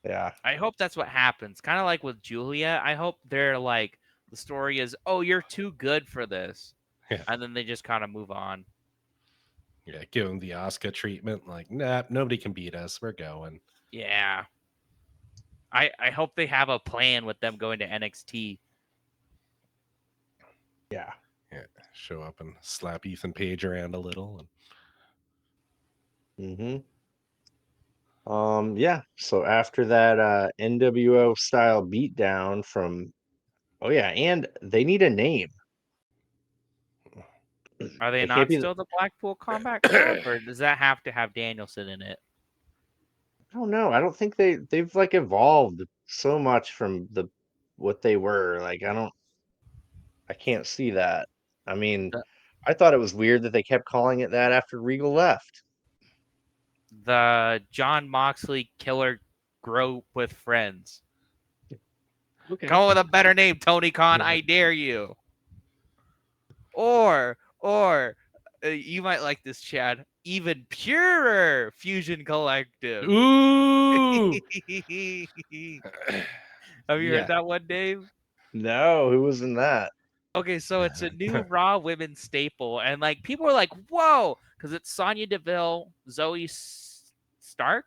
[SPEAKER 1] Yeah,
[SPEAKER 3] I hope that's what happens. Kind of like with Julia. I hope they're like, the story is, oh, you're too good for this.
[SPEAKER 2] Yeah.
[SPEAKER 3] And then they just kind of move on.
[SPEAKER 2] Yeah, give them the Oscar treatment. Like, nah, nobody can beat us. We're going.
[SPEAKER 3] Yeah. I hope they have a plan with them going to NXT.
[SPEAKER 1] yeah.
[SPEAKER 2] Yeah, show up and slap Ethan Page around a little.
[SPEAKER 1] Mm-hmm. Yeah. So after that NWO style beatdown from, oh yeah, and they need a name.
[SPEAKER 3] Are they
[SPEAKER 1] They can't
[SPEAKER 3] not
[SPEAKER 1] be.
[SPEAKER 3] still the Blackpool Combat Club, or does that have to have Danielson in it?
[SPEAKER 1] I don't know. I don't think they've like evolved so much from the what they were. Like I can't see that. I mean,
[SPEAKER 3] The,
[SPEAKER 1] I thought it was weird that they kept calling it that after Regal left.
[SPEAKER 3] the John Moxley Killer Group with Friends.
[SPEAKER 1] Okay.
[SPEAKER 3] Come up with a better name, Tony Khan. I dare you. Or you might like this, Chad. Even purer Fusion Collective.
[SPEAKER 2] Ooh.
[SPEAKER 3] Have you heard
[SPEAKER 2] Yeah.
[SPEAKER 3] that one, Dave?
[SPEAKER 1] No, who was in that?
[SPEAKER 3] Okay, so it's a new Raw women's staple, and like people are like, "Whoa!" Because it's Sonya Deville, Stark,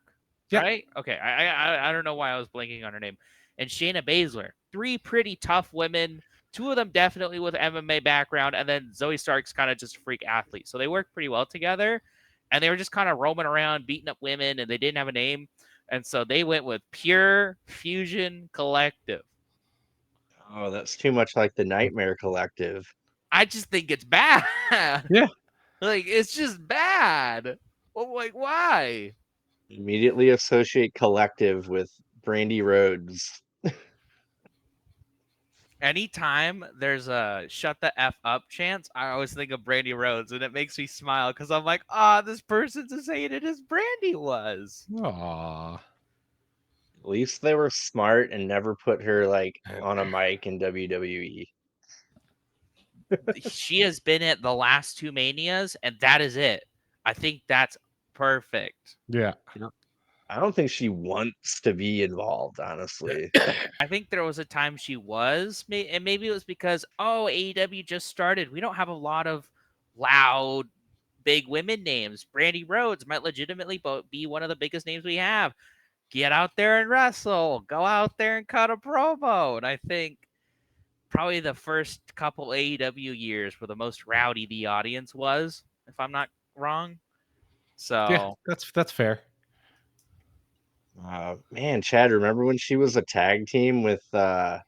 [SPEAKER 2] Yeah.
[SPEAKER 3] right? Okay, I don't know why I was blanking on her name, and Shayna Baszler. Three pretty tough women. Two of them definitely with MMA background, and then Zoe Stark's kind of just a freak athlete. So they work pretty well together, and they were just kind of roaming around beating up women, and they didn't have a name, and so they went with Pure Fusion Collective.
[SPEAKER 1] Oh, that's too much like the Nightmare Collective.
[SPEAKER 3] I just think it's bad.
[SPEAKER 2] Yeah.
[SPEAKER 3] Like, it's just bad. Well, like, why?
[SPEAKER 1] Immediately associate Collective with Brandy Rhodes.
[SPEAKER 3] Anytime there's a shut the F up chance, I always think of Brandy Rhodes, and it makes me smile because I'm like, this person's as hated as Brandy was.
[SPEAKER 2] Aw.
[SPEAKER 1] At least they were smart and never put her like on a mic in WWE.
[SPEAKER 3] She has been at the last two Manias, and that is it. I think that's perfect.
[SPEAKER 2] Yeah.
[SPEAKER 1] I don't think she wants to be involved, honestly.
[SPEAKER 3] I think there was a time she was, and maybe it was because, AEW just started. We don't have a lot of loud, big women names. Brandy Rhodes might legitimately be one of the biggest names we have. Get out there and wrestle. Go out there and cut a promo. And I think probably the first couple AEW years were the most rowdy the audience was, if I'm not wrong.
[SPEAKER 2] Yeah,
[SPEAKER 3] So
[SPEAKER 2] that's fair.
[SPEAKER 1] Man, Chad, remember when she was a tag team with the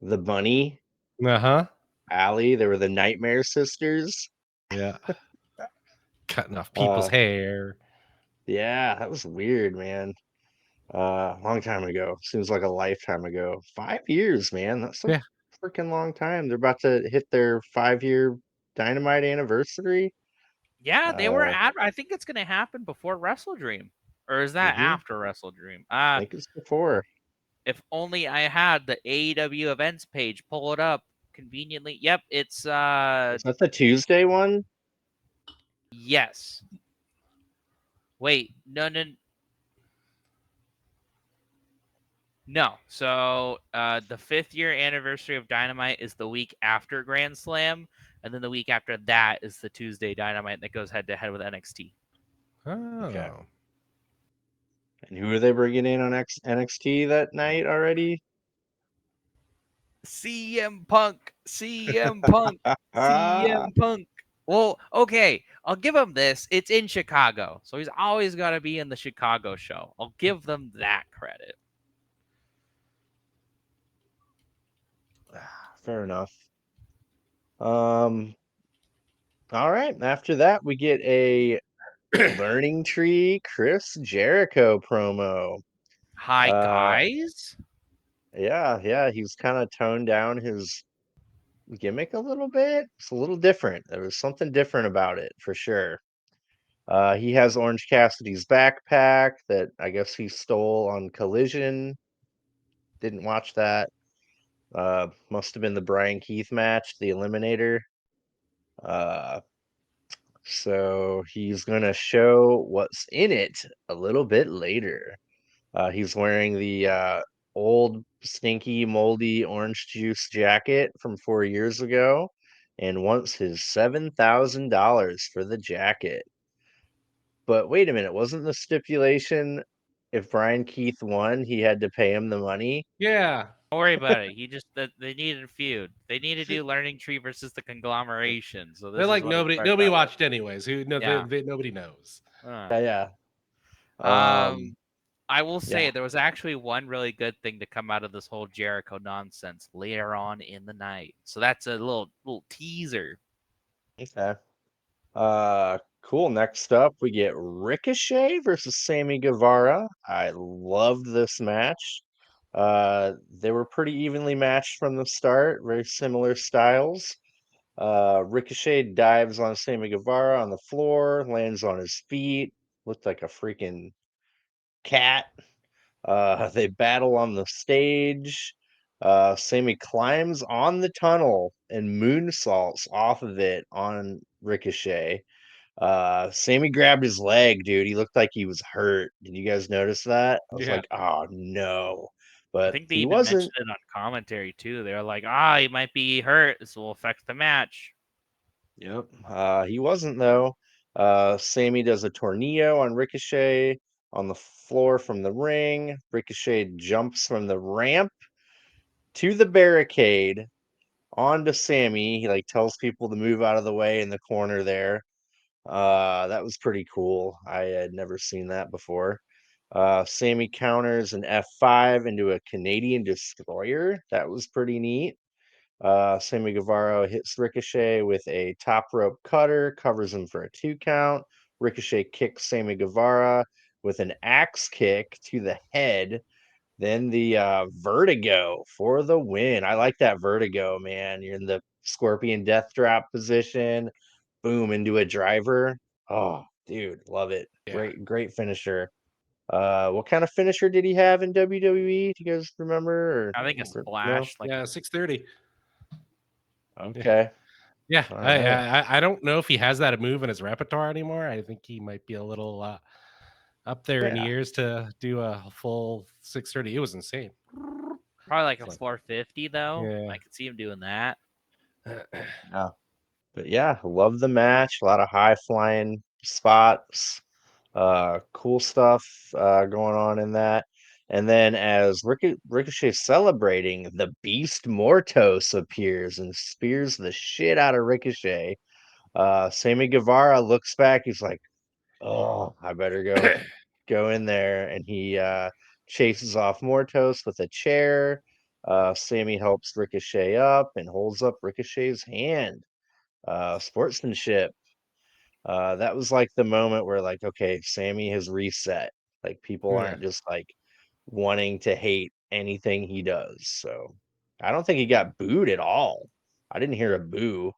[SPEAKER 1] Bunny,
[SPEAKER 2] Uh-huh.
[SPEAKER 1] Allie? They were the Nightmare Sisters.
[SPEAKER 2] Yeah. Cutting off people's
[SPEAKER 1] Uh,
[SPEAKER 2] hair.
[SPEAKER 1] yeah, that was weird, man. Long time ago. Seems like a lifetime ago. 5 years, man. That's a
[SPEAKER 2] Yeah.
[SPEAKER 1] freaking long time. They're about to hit their 5-year Dynamite anniversary.
[SPEAKER 3] yeah, they were
[SPEAKER 1] Uh,
[SPEAKER 3] at. I think it's going to happen before Wrestle Dream, or is that
[SPEAKER 1] mhm,
[SPEAKER 3] after Wrestle Dream?
[SPEAKER 1] I think it's before.
[SPEAKER 3] If only I had the AEW events page. Pull it up conveniently. Yep, it's
[SPEAKER 1] Is that the Tuesday one?
[SPEAKER 3] yes. Wait, no, no, no. So the 5th year anniversary of Dynamite is the week after Grand Slam, and then the week after that is the Tuesday Dynamite that goes head to head with NXT.
[SPEAKER 1] Okay.
[SPEAKER 2] Oh.
[SPEAKER 1] And who are they bringing in on NXT that night already?
[SPEAKER 3] CM Punk, CM Punk, CM Punk. Well, okay, I'll give him this. It's in Chicago, so he's always got to be in the Chicago show. I'll give them that credit.
[SPEAKER 1] Fair enough. Um, all right. After that, we get a Learning Tree Chris Jericho promo.
[SPEAKER 3] Hi,
[SPEAKER 1] Uh,
[SPEAKER 3] guys.
[SPEAKER 1] yeah, he's kind of toned down his gimmick a little bit. It's a little different. There was something different about it for sure. He has Orange Cassidy's backpack that I guess he stole on Collision. Didn't watch that. Must have been the Brian Keith match, the Eliminator. Uh, so he's gonna show what's in it a little bit later. He's wearing the old, stinky, moldy orange juice jacket from 4 years ago and wants his $7,000 for the jacket. But wait a minute, wasn't the stipulation if Brian Keith won, he had to pay him the money?
[SPEAKER 2] Yeah.
[SPEAKER 3] Don't worry about it. They needed a feud. They need to do Learning Tree versus the conglomeration. So
[SPEAKER 2] They're
[SPEAKER 3] this is
[SPEAKER 2] like
[SPEAKER 3] what it
[SPEAKER 2] nobody
[SPEAKER 3] starts
[SPEAKER 2] nobody
[SPEAKER 3] out with.
[SPEAKER 2] watched anyways. Who no
[SPEAKER 3] Yeah.
[SPEAKER 2] nobody knows.
[SPEAKER 1] Yeah.
[SPEAKER 3] Um, I will say
[SPEAKER 1] Yeah.
[SPEAKER 3] there was actually one really good thing to come out of this whole Jericho nonsense later on in the night. So that's a little teaser.
[SPEAKER 1] Okay. Cool. Next up, we get Ricochet versus Sammy Guevara. I loved this match. They were pretty evenly matched from the start, very similar styles. Ricochet dives on Sammy Guevara on the floor, lands on his feet, looked like a freaking cat. They battle on the stage. Sammy climbs on the tunnel and moonsaults off of it on Ricochet. Sammy grabbed his leg, dude. He looked like he was hurt. Did you guys notice that? I was
[SPEAKER 2] Yeah.
[SPEAKER 1] like, oh no.
[SPEAKER 3] I
[SPEAKER 1] But
[SPEAKER 3] think they
[SPEAKER 1] he
[SPEAKER 3] even mentioned
[SPEAKER 1] wasn't.
[SPEAKER 3] it on commentary too. They were like, he might be hurt. This will affect the match.
[SPEAKER 1] Yep. He wasn't though. Sammy does a tornado on Ricochet on the floor from the ring. Ricochet jumps from the ramp to the barricade onto Sammy. He like tells people to move out of the way in the corner there. That was pretty cool. I had never seen that before. Sammy counters an F5 into a Canadian destroyer. That was pretty neat. Sammy Guevara hits Ricochet with a top rope cutter, covers him for a 2 count. Ricochet kicks Sammy Guevara with an axe kick to the head. Then the vertigo for the win. I like that vertigo, man. You're in the scorpion death drop position, boom, into a driver. Oh, dude, love it.
[SPEAKER 2] Yeah.
[SPEAKER 1] Great finisher. What kind of finisher did he have in WWE? Do you guys remember? Or
[SPEAKER 3] I think a
[SPEAKER 1] no?
[SPEAKER 3] splash. Like
[SPEAKER 2] Yeah, 630. Yeah.
[SPEAKER 1] Okay.
[SPEAKER 2] Yeah,
[SPEAKER 1] All
[SPEAKER 2] I,
[SPEAKER 1] right.
[SPEAKER 2] I I don't know if he has that move in his repertoire anymore. I think he might be a little up there in
[SPEAKER 1] Yeah.
[SPEAKER 2] years to do a full 630. It was insane.
[SPEAKER 3] probably like a
[SPEAKER 2] It's like,
[SPEAKER 3] 450 though.
[SPEAKER 2] yeah.
[SPEAKER 3] I could see him doing that.
[SPEAKER 1] Yeah. But yeah, love the match. A lot of high flying spots. Cool stuff going on in that. And then as Ricochet's celebrating, the Beast Mortos appears and spears the shit out of Ricochet. Sammy Guevara looks back. He's like, "Oh, I better go in there," and he chases off Mortos with a chair. Sammy helps Ricochet up and holds up Ricochet's hand. Sportsmanship. That was like the moment where, like, okay, Sammy has reset. Like, people
[SPEAKER 2] Yeah.
[SPEAKER 1] aren't just like wanting to hate anything he does. So I don't think he got booed at all. I didn't hear a boo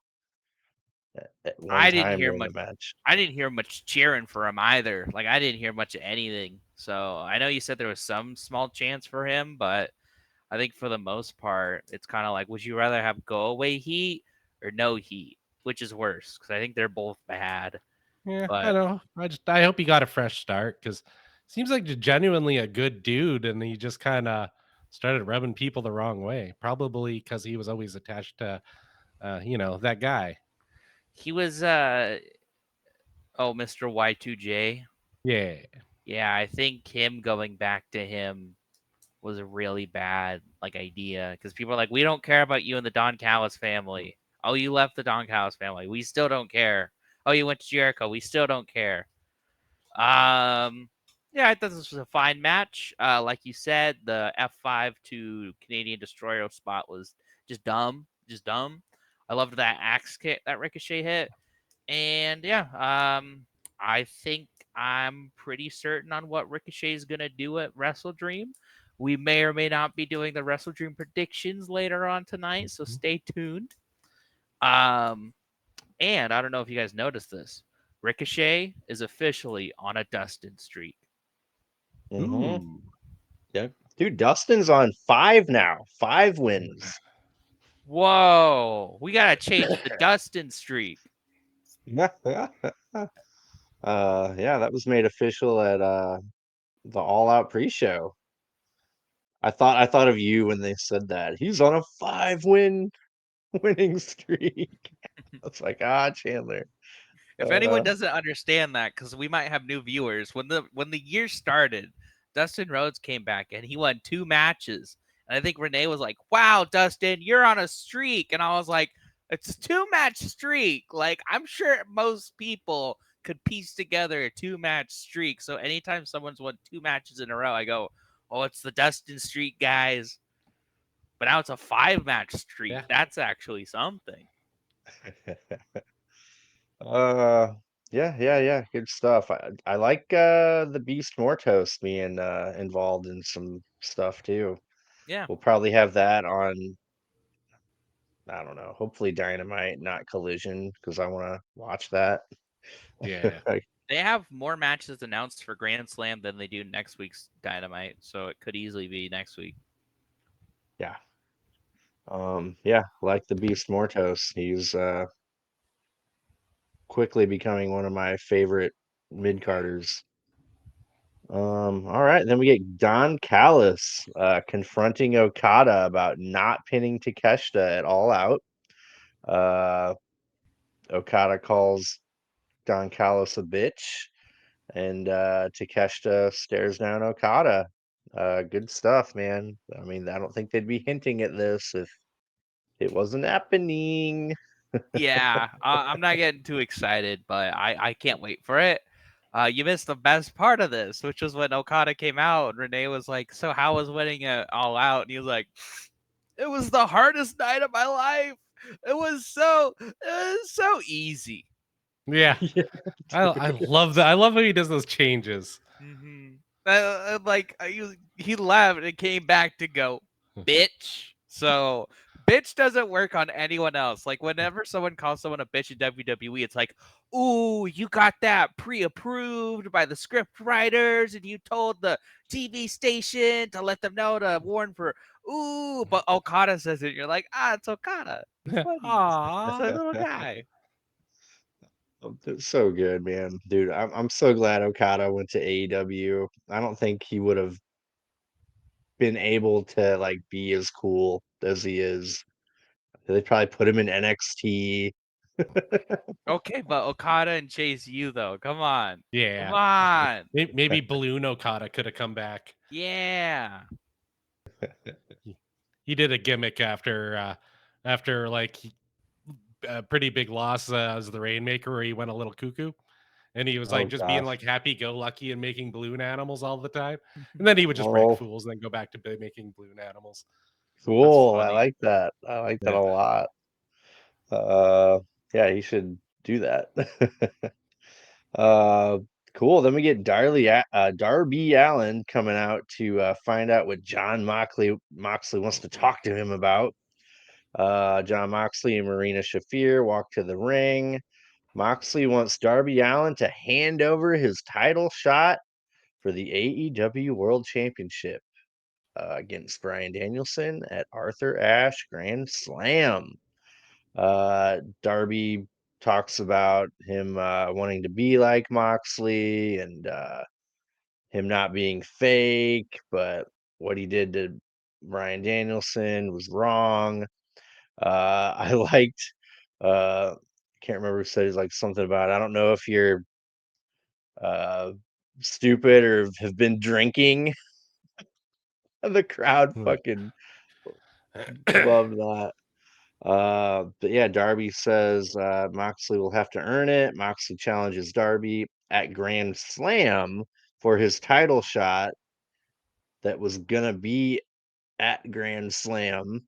[SPEAKER 1] at one
[SPEAKER 3] I didn't
[SPEAKER 1] time
[SPEAKER 3] hear
[SPEAKER 1] during
[SPEAKER 3] much.
[SPEAKER 1] the match.
[SPEAKER 3] I didn't hear much cheering for him either. Like I didn't hear much of anything. So I know you said there was some small chance for him, but I think for the most part, it's kind of like, would you rather have go away heat or no heat, which is worse? Because I think they're both bad.
[SPEAKER 2] Yeah, I
[SPEAKER 3] But
[SPEAKER 2] know. I hope he got a fresh start because seems like genuinely a good dude, and he just kind of started rubbing people the wrong way. Probably because he was always attached to, that guy.
[SPEAKER 3] he was, Mr. Y2J.
[SPEAKER 2] Yeah,
[SPEAKER 3] Yeah, I think him going back to him was a really bad like idea because people are like, we don't care about you and the Don Callis family. Oh, you left the Don Callis family. We still don't care. Oh, you went to Jericho. We still don't care. Yeah, I thought this was a fine match. Like you said, the F5 to Canadian Destroyer spot was just dumb. Just dumb. I loved that axe kick that Ricochet hit. And yeah, I think I'm pretty certain on what Ricochet is going to do at Wrestle Dream. We may or may not be doing the Wrestle Dream predictions later on tonight, so stay tuned. Um, and I don't know if you guys noticed this. Ricochet is officially on a Dustin streak.
[SPEAKER 1] Mm-hmm.
[SPEAKER 2] ooh,
[SPEAKER 1] Yep. Dude, Dustin's on 5 now. 5 wins.
[SPEAKER 3] Whoa, we gotta change the Dustin streak.
[SPEAKER 1] Yeah, that was made official at the All Out pre-show. I thought of you when they said that. He's on a 5 winning streak. I was like, Chandler.
[SPEAKER 3] If anyone
[SPEAKER 1] Uh,
[SPEAKER 3] doesn't understand that, because we might have new viewers, when the year started, Dustin Rhodes came back and he won 2 matches. And I think Renee was like, "Wow, Dustin, you're on a streak." And I was like, "It's a 2 match streak. Like, I'm sure most people could piece together a 2 match streak. So anytime someone's won 2 matches in a row, I go, oh, it's the Dustin streak, guys. But now it's a 5 match streak.
[SPEAKER 2] yeah,
[SPEAKER 3] That's actually something."
[SPEAKER 1] uh, yeah, good stuff. I like the Beast Mortos being involved in some stuff too.
[SPEAKER 3] Yeah.
[SPEAKER 1] We'll probably have that on, I don't know, hopefully Dynamite, not Collision, because I want to watch that.
[SPEAKER 2] yeah.
[SPEAKER 3] They have more matches announced for Grand Slam than they do next week's Dynamite, so it could easily be next week.
[SPEAKER 1] Yeah. Yeah, like the Beast Mortos. He's quickly becoming one of my favorite mid carders. All right, then we get Don Callis confronting Okada about not pinning Takeshita at All Out. Uh, Okada calls Don Callis a bitch, and Takeshita stares down Okada. Good stuff, man. I mean, I don't think they'd be hinting at this if it wasn't happening.
[SPEAKER 3] Yeah, I'm not getting too excited, but I can't wait for it. You missed the best part of this, which was when Okada came out and Renee was like, "So how was winning it all out?" And he was like, It was the hardest night of my life. It was so easy.
[SPEAKER 2] Yeah,
[SPEAKER 1] Yeah,
[SPEAKER 2] I love that. I love how he does those changes.
[SPEAKER 3] Mm-hmm. He left and came back to go, bitch. So bitch doesn't work on anyone else. Like whenever someone calls someone a bitch in WWE, it's like, ooh, you got that pre-approved by the script writers, and you told the TV station to let them know to warn for ooh. But Okada says it, you're like, it's Okada. It's funny. It's
[SPEAKER 2] Aw.
[SPEAKER 3] a little guy.
[SPEAKER 1] it's so good, man. Dude, I'm so glad Okada went to AEW. I don't think he would have been able to like be as cool as he is. They probably put him in NXT.
[SPEAKER 3] Okay, but Okada and Chase U though. Come on. Come
[SPEAKER 2] Yeah.
[SPEAKER 3] on.
[SPEAKER 2] Maybe Balloon Okada could have come back.
[SPEAKER 3] Yeah.
[SPEAKER 2] He did a gimmick after like a pretty big loss as the Rainmaker, where he went a little cuckoo, and he was like
[SPEAKER 1] Oh
[SPEAKER 2] just being
[SPEAKER 1] gosh.
[SPEAKER 2] like happy-go-lucky and making balloon animals all the time, and then he would just break
[SPEAKER 1] Oh,
[SPEAKER 2] fools and then go back to making balloon animals.
[SPEAKER 3] That's
[SPEAKER 1] cool. I
[SPEAKER 3] funny.
[SPEAKER 1] like that. I like that
[SPEAKER 2] Yeah.
[SPEAKER 1] a lot. Uh, yeah, he should do that. Uh, cool. Then we get Darby Allen coming out to find out what John Moxley wants to talk to him about. John Moxley and Marina Shafir walk to the ring. Moxley wants Darby Allen to hand over his title shot for the AEW World Championship against Bryan Danielson at Arthur Ashe Grand Slam. Darby talks about him wanting to be like Moxley and him not being fake, but what he did to Bryan Danielson was wrong. I liked, can't remember who said he's like something about, I don't know if you're uh, stupid or have been drinking. The crowd fucking loved that. But yeah, Darby says Moxley will have to earn it. Moxley challenges Darby at Grand Slam for his title shot that was gonna be at Grand Slam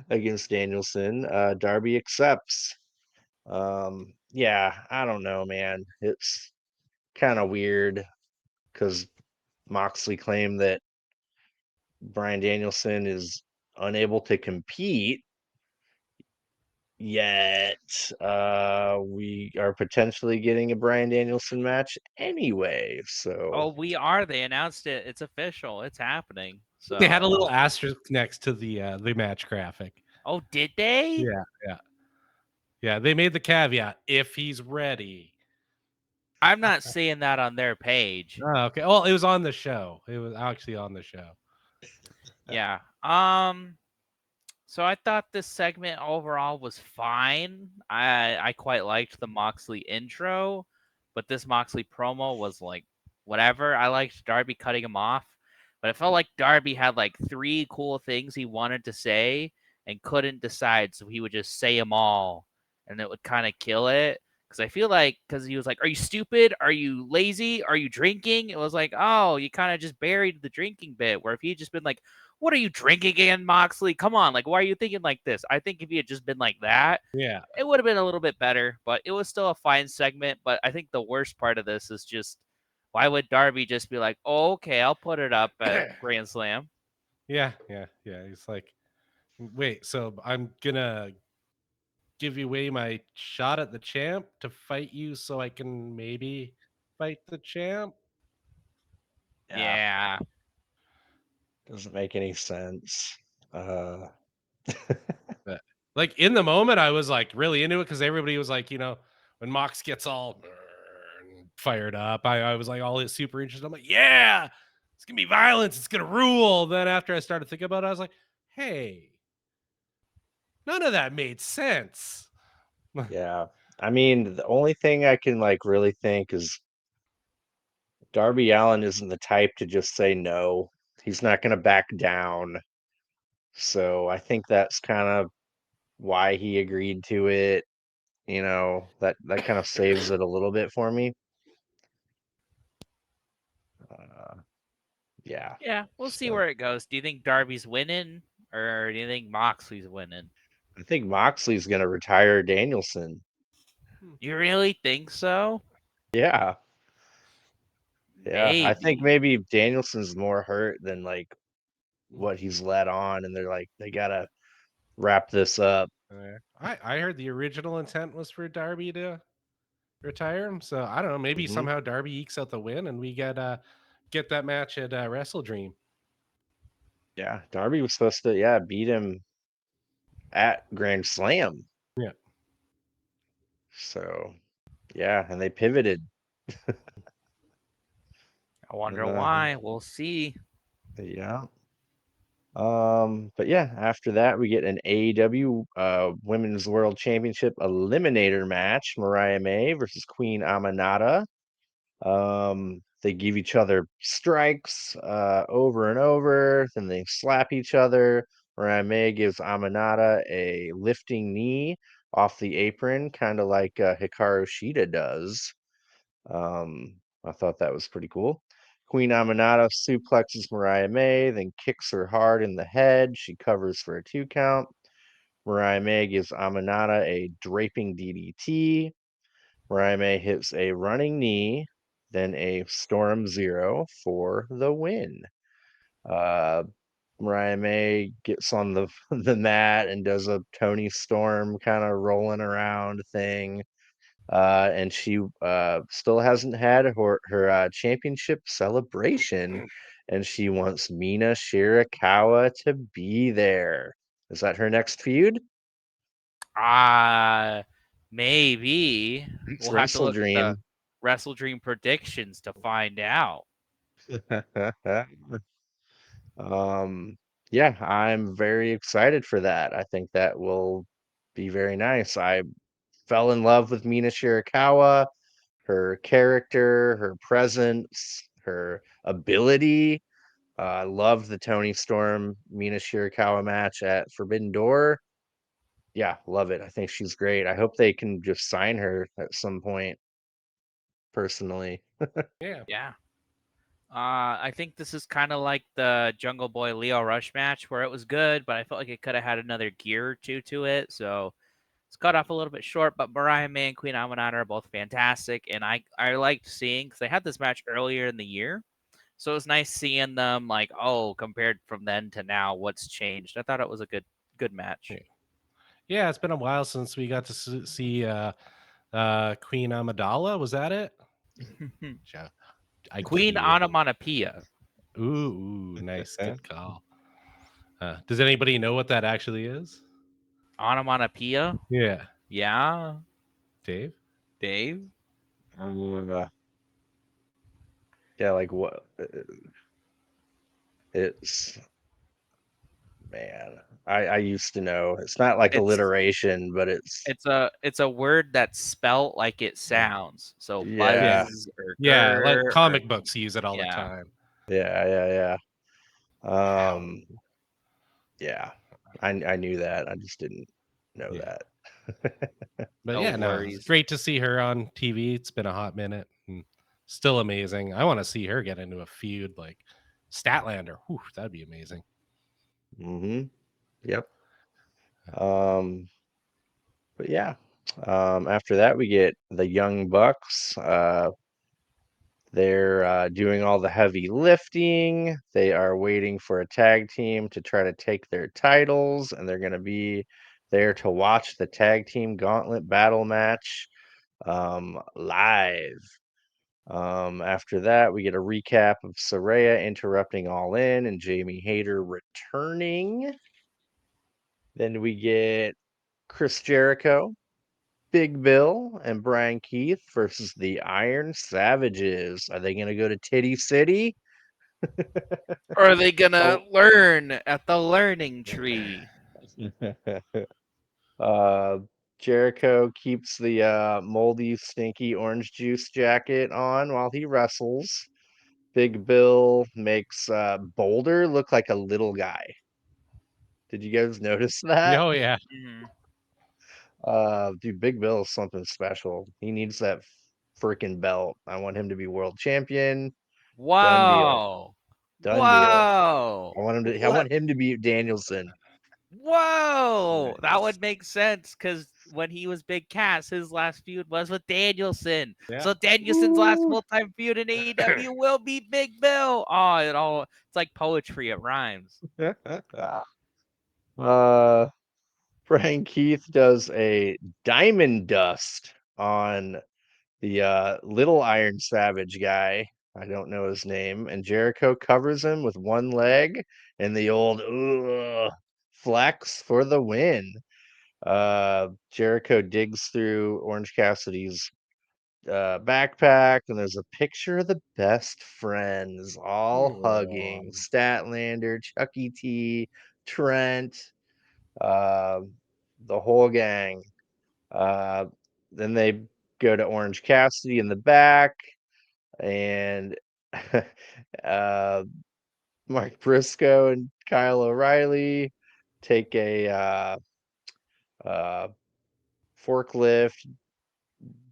[SPEAKER 1] against Danielson. Darby accepts. Yeah, I don't know, man. It's kind of weird because Moxley claimed that Bryan Danielson is unable to compete, yet we are potentially getting a Bryan Danielson match anyway.
[SPEAKER 3] Oh,
[SPEAKER 1] So
[SPEAKER 3] we are. They announced it. It's official. It's happening.
[SPEAKER 2] They had a
[SPEAKER 3] So,
[SPEAKER 2] little asterisk next to the match graphic.
[SPEAKER 3] oh, did they?
[SPEAKER 2] Yeah, yeah, yeah. They made the caveat if he's ready.
[SPEAKER 3] I'm not seeing that on their page.
[SPEAKER 2] Oh, okay. Well, it was on the show. It was actually on the show.
[SPEAKER 3] Yeah. So I thought this segment overall was fine. I quite liked the Moxley intro, but this Moxley promo was like whatever. I liked Darby cutting him off, but it felt like Darby had like three cool things he wanted to say and couldn't decide, so he would just say them all, and it would kind of kill it. Because I feel like, because he was like, "Are you stupid? Are you lazy? Are you drinking?" It was like, oh, you kind of just buried the drinking bit. Where if he had just been like, what are you drinking again, Moxley? Come on, like, why are you thinking like this? I think if he had just been like that,
[SPEAKER 2] Yeah,
[SPEAKER 3] it would have been a little bit better, but it was still a fine segment. But I think the worst part of this is just why would Darby just be like, oh, okay, I'll put it up at Grand Slam?
[SPEAKER 2] yeah, yeah, yeah. He's like, wait, so I'm gonna give you away my shot at the champ to fight you, so I can maybe fight the champ.
[SPEAKER 1] yeah,
[SPEAKER 3] Yeah.
[SPEAKER 1] doesn't make any sense. Uh,
[SPEAKER 2] But like in the moment, I was like really into it because everybody was like, when Mox gets all fired up, I was like all super interested. I'm like, yeah, it's gonna be violence, it's gonna rule. Then after I started thinking about it, I was like, hey, none of that made sense.
[SPEAKER 1] yeah, I mean, the only thing I can like really think is Darby Allen isn't the type to just say no. He's not going to back down. So I think that's kind of why he agreed to it. That kind of saves it a little bit for me. Uh, yeah.
[SPEAKER 3] Yeah, we'll see
[SPEAKER 1] So
[SPEAKER 3] where it goes. Do you think Darby's winning? Or do you think Moxley's winning?
[SPEAKER 1] I think Moxley's gonna retire Danielson.
[SPEAKER 3] You really think so?
[SPEAKER 1] Yeah, yeah. I think
[SPEAKER 3] Maybe.
[SPEAKER 1] maybe Danielson's more hurt than like what he's led on, and they're like they gotta wrap this up.
[SPEAKER 2] I heard the original intent was for Darby to retire him. So I don't know. Maybe
[SPEAKER 1] Mhm.
[SPEAKER 2] somehow Darby ekes out the win, and we get that match at Wrestle Dream.
[SPEAKER 1] Yeah, Darby was supposed to beat him at Grand Slam.
[SPEAKER 2] Yeah.
[SPEAKER 1] So yeah, and they pivoted.
[SPEAKER 3] I wonder
[SPEAKER 1] Uh,
[SPEAKER 3] why. We'll see.
[SPEAKER 1] yeah. But yeah, after that we get an AEW Women's World Championship Eliminator match, Mariah May versus Queen Amanada. They give each other strikes over and over, then they slap each other. Mariah May gives Amanada a lifting knee off the apron, kind of like Hikaru Shida does. I thought that was pretty cool. Queen Amanada suplexes Mariah May, then kicks her hard in the head. She covers for a 2 count. Mariah May gives Amanada a draping DDT. Mariah May hits a running knee, then a Storm Zero for the win. Uh, Mariah May gets on the the mat and does a Tony Storm kind of rolling around thing. And she still hasn't had her championship celebration, and she wants Mina Shirakawa to be there. Is that her next feud?
[SPEAKER 3] Uh maybe.
[SPEAKER 1] It's
[SPEAKER 3] We'll have to
[SPEAKER 1] Wrestle
[SPEAKER 3] look at the
[SPEAKER 1] Dream.
[SPEAKER 3] Wrestle Dream predictions to find out.
[SPEAKER 1] um, yeah, I'm very excited for that. I think that will be very nice. I fell in love with Mina Shirakawa, her character, her presence, her ability. I love the Tony Storm Mina Shirakawa match at Forbidden Door. Yeah, love it. I think she's great. I hope they can just sign her at some point, personally.
[SPEAKER 2] Yeah.
[SPEAKER 3] Yeah. I think this is kind of like the Jungle Boy Leo Rush match where it was good, but I felt like it could have had another gear or two to it. So it's cut off a little bit short. But Mariah May and Queen Amanada are both fantastic, and I liked seeing because they had this match earlier in the year, so it was nice seeing them like compared from then to now, what's changed. I thought it was a good match.
[SPEAKER 2] Yeah. Yeah, it's been a while since we got to see Queen Amidala. Was that it? Yeah,
[SPEAKER 3] Queen
[SPEAKER 2] IKEA.
[SPEAKER 3] Onomatopoeia.
[SPEAKER 2] Ooh, nice, good call. Does anybody know what that actually is?
[SPEAKER 3] Onomatopoeia.
[SPEAKER 2] Yeah,
[SPEAKER 3] Yeah,
[SPEAKER 2] Dave.
[SPEAKER 3] Dave.
[SPEAKER 1] Uh, yeah, like what? It's man. I used to know. It's not like
[SPEAKER 3] It's
[SPEAKER 1] alliteration, but it's
[SPEAKER 3] it's a word that's spelt like it sounds. So
[SPEAKER 1] yeah,
[SPEAKER 2] Yeah,
[SPEAKER 3] buzz or
[SPEAKER 2] yeah, like
[SPEAKER 3] grr or
[SPEAKER 2] comic books use it all the
[SPEAKER 3] yeah.
[SPEAKER 2] time.
[SPEAKER 1] yeah.
[SPEAKER 2] Wow.
[SPEAKER 1] Yeah. I knew that. I just didn't know
[SPEAKER 2] Yeah,
[SPEAKER 1] that.
[SPEAKER 2] but
[SPEAKER 3] No
[SPEAKER 2] yeah, no, it's
[SPEAKER 3] worries.
[SPEAKER 2] great to see her on TV. It's been a hot minute, and still amazing. I want to see her get into a feud like Statlander. Whew, that'd be amazing.
[SPEAKER 1] Mm-hmm. Yep. Um, but yeah. After that we get the Young Bucks. They're doing all the heavy lifting. They are waiting for a tag team to try to take their titles, and they're going to be there to watch the tag team gauntlet battle match live. After that, we get a recap of Saraya interrupting All In and Jamie Hayter returning. Then we get Chris Jericho, Big Bill, and Brian Keith versus the Iron Savages. Are they going to go to Titty City?
[SPEAKER 3] Or are they gonna
[SPEAKER 1] Oh.
[SPEAKER 3] learn at the learning tree?
[SPEAKER 1] uh, Jericho keeps the moldy, stinky orange juice jacket on while he wrestles. Big Bill makes Boulder look like a little guy. Did you guys notice that?
[SPEAKER 2] Oh yeah,
[SPEAKER 3] Mhm.
[SPEAKER 1] Dude, Big Bill is something special. He needs that freaking belt. I want him to be world champion. Done deal.
[SPEAKER 3] Whoa.
[SPEAKER 1] Done deal.
[SPEAKER 3] Whoa.
[SPEAKER 1] I
[SPEAKER 3] What?
[SPEAKER 1] want him to beat Danielson.
[SPEAKER 3] Whoa, that
[SPEAKER 1] Nice.
[SPEAKER 3] would make sense because when he was Big Cass, his last feud was with Danielson.
[SPEAKER 2] Yeah.
[SPEAKER 3] So Danielson's last full-time feud in AEW will be Big Bill. Oh, it's like poetry. It rhymes.
[SPEAKER 1] uh, Brian Keith does a diamond dust on the little Iron Savage guy. I don't know his name. And Jericho covers him with one leg and the old flex for the win. Jericho digs through Orange Cassidy's backpack, and there's a picture of the best friends all hugging Statlander, Chucky T, Trent, uh, the whole gang. Uh, then they go to Orange Cassidy in the back, and uh, Mark Briscoe and Kyle O'Reilly take a uh, forklift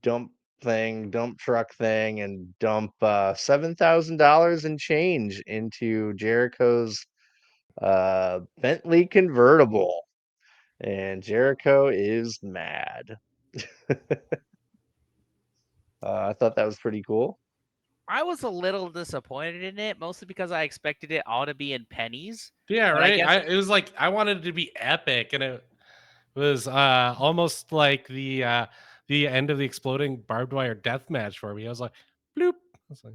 [SPEAKER 1] dump truck thing, and dump $7,000 in change into Jericho's Bentley convertible. And Jericho is mad. I thought that was pretty cool.
[SPEAKER 3] I was a little disappointed in it, mostly because I expected it all to be in pennies.
[SPEAKER 2] Yeah,
[SPEAKER 3] But I
[SPEAKER 2] right.
[SPEAKER 3] guess
[SPEAKER 2] It was like I wanted it to be epic, and it was almost like the end of the exploding barbed wire death match for me. I was like, bloop. I was like,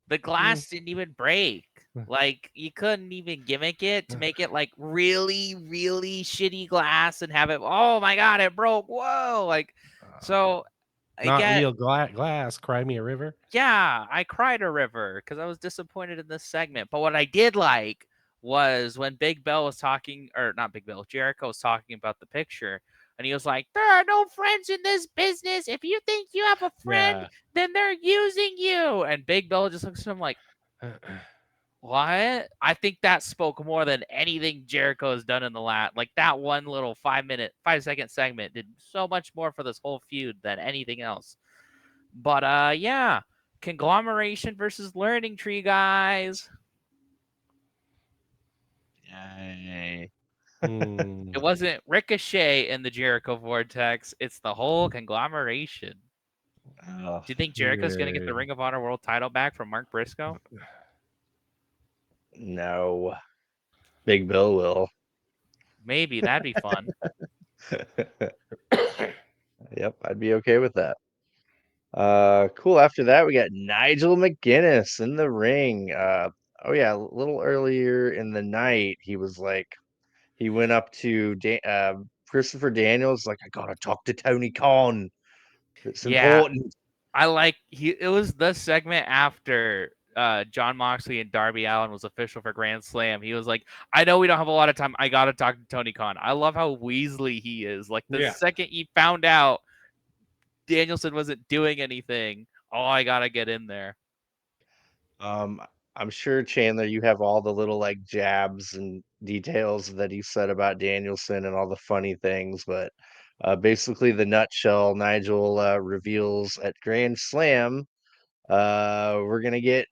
[SPEAKER 3] the
[SPEAKER 2] mm,
[SPEAKER 3] glass didn't even break. Like you couldn't even gimmick it to make it like really, really shitty glass and have it. Oh my god, it broke! Whoa! Like, so I
[SPEAKER 2] not
[SPEAKER 3] get.
[SPEAKER 2] real glass. Cry me a river.
[SPEAKER 3] Yeah, I cried a river because I was disappointed in this segment. But what I did like was when Big Bell was talking, or not Big Bell, Jericho was talking about the picture, and he was like, "There are no friends in this business. If you think you have a friend,
[SPEAKER 2] Yeah.
[SPEAKER 3] then they're using you." And Big Bell just looks at him like, "What?" I think that spoke more than anything Jericho has done in the last. Like that one little 5-second segment did so much more for this whole feud than anything else. But yeah, conglomeration versus learning tree, guys.
[SPEAKER 1] Yay.
[SPEAKER 3] It wasn't Ricochet in the Jericho Vortex. It's the whole conglomeration.
[SPEAKER 1] Oh,
[SPEAKER 3] Do you think Jericho's gonna get the Ring of Honor World Title back from Mark Briscoe?
[SPEAKER 1] no. Big Bill will.
[SPEAKER 3] Maybe that'd be fun.
[SPEAKER 1] Yep, I'd be okay with that. Cool. After that, we got Nigel McGuinness in the ring. Oh yeah, a little earlier in the night, he was like, he went up to Christopher Daniels, like, I gotta talk to Tony Khan. It's
[SPEAKER 3] Yeah,
[SPEAKER 1] important.
[SPEAKER 3] I like it was the segment after John Moxley and Darby Allin was official for Grand Slam. He was like, I know we don't have a lot of time. I gotta talk to Tony Khan. I love how Weasley he is. Like the
[SPEAKER 2] Yeah.
[SPEAKER 3] second he found out Danielson wasn't doing anything, oh, I gotta get in there.
[SPEAKER 1] Um, I'm sure, Chandler, you have all the little like jabs and details that he said about Danielson and all the funny things, but basically the nutshell, Nigel reveals at Grand Slam, we're gonna get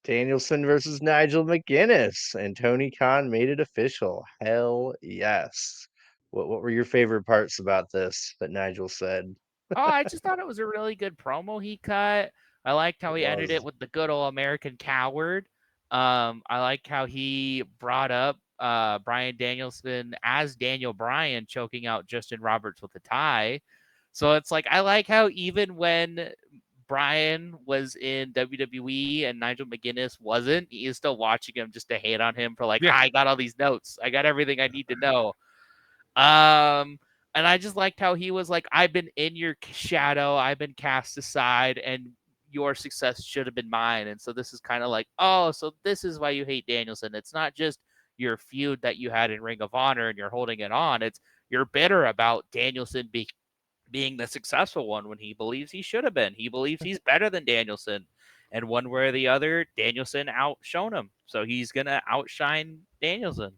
[SPEAKER 1] Danielson versus Nigel McGuinness, and Tony Khan made it official. Hell yes. What were your favorite parts about this that Nigel said?
[SPEAKER 3] Oh, I just thought it was a really good promo he cut. I liked how
[SPEAKER 1] It
[SPEAKER 3] he ended it
[SPEAKER 1] was.
[SPEAKER 3] with the good old American coward. I like how he brought up Brian Danielson as Daniel Bryan choking out Justin Roberts with a tie. So it's like I like how even when Brian was in WWE and Nigel McGuinness wasn't, he is still watching him just to hate on him for like,
[SPEAKER 2] Yeah.
[SPEAKER 3] I got all these notes. I got everything I need to know. Um, and I just liked how he was like, I've been in your shadow, I've been cast aside, and your success should have been mine. And so this is kind of like, oh, so this is why you hate Danielson. It's not just your feud that you had in Ring of Honor and you're holding it on. It's you're bitter about Danielson being the successful one when he believes he should have been. He believes he's better than Danielson. And one way or the other, Danielson outshone him. So he's going to outshine Danielson.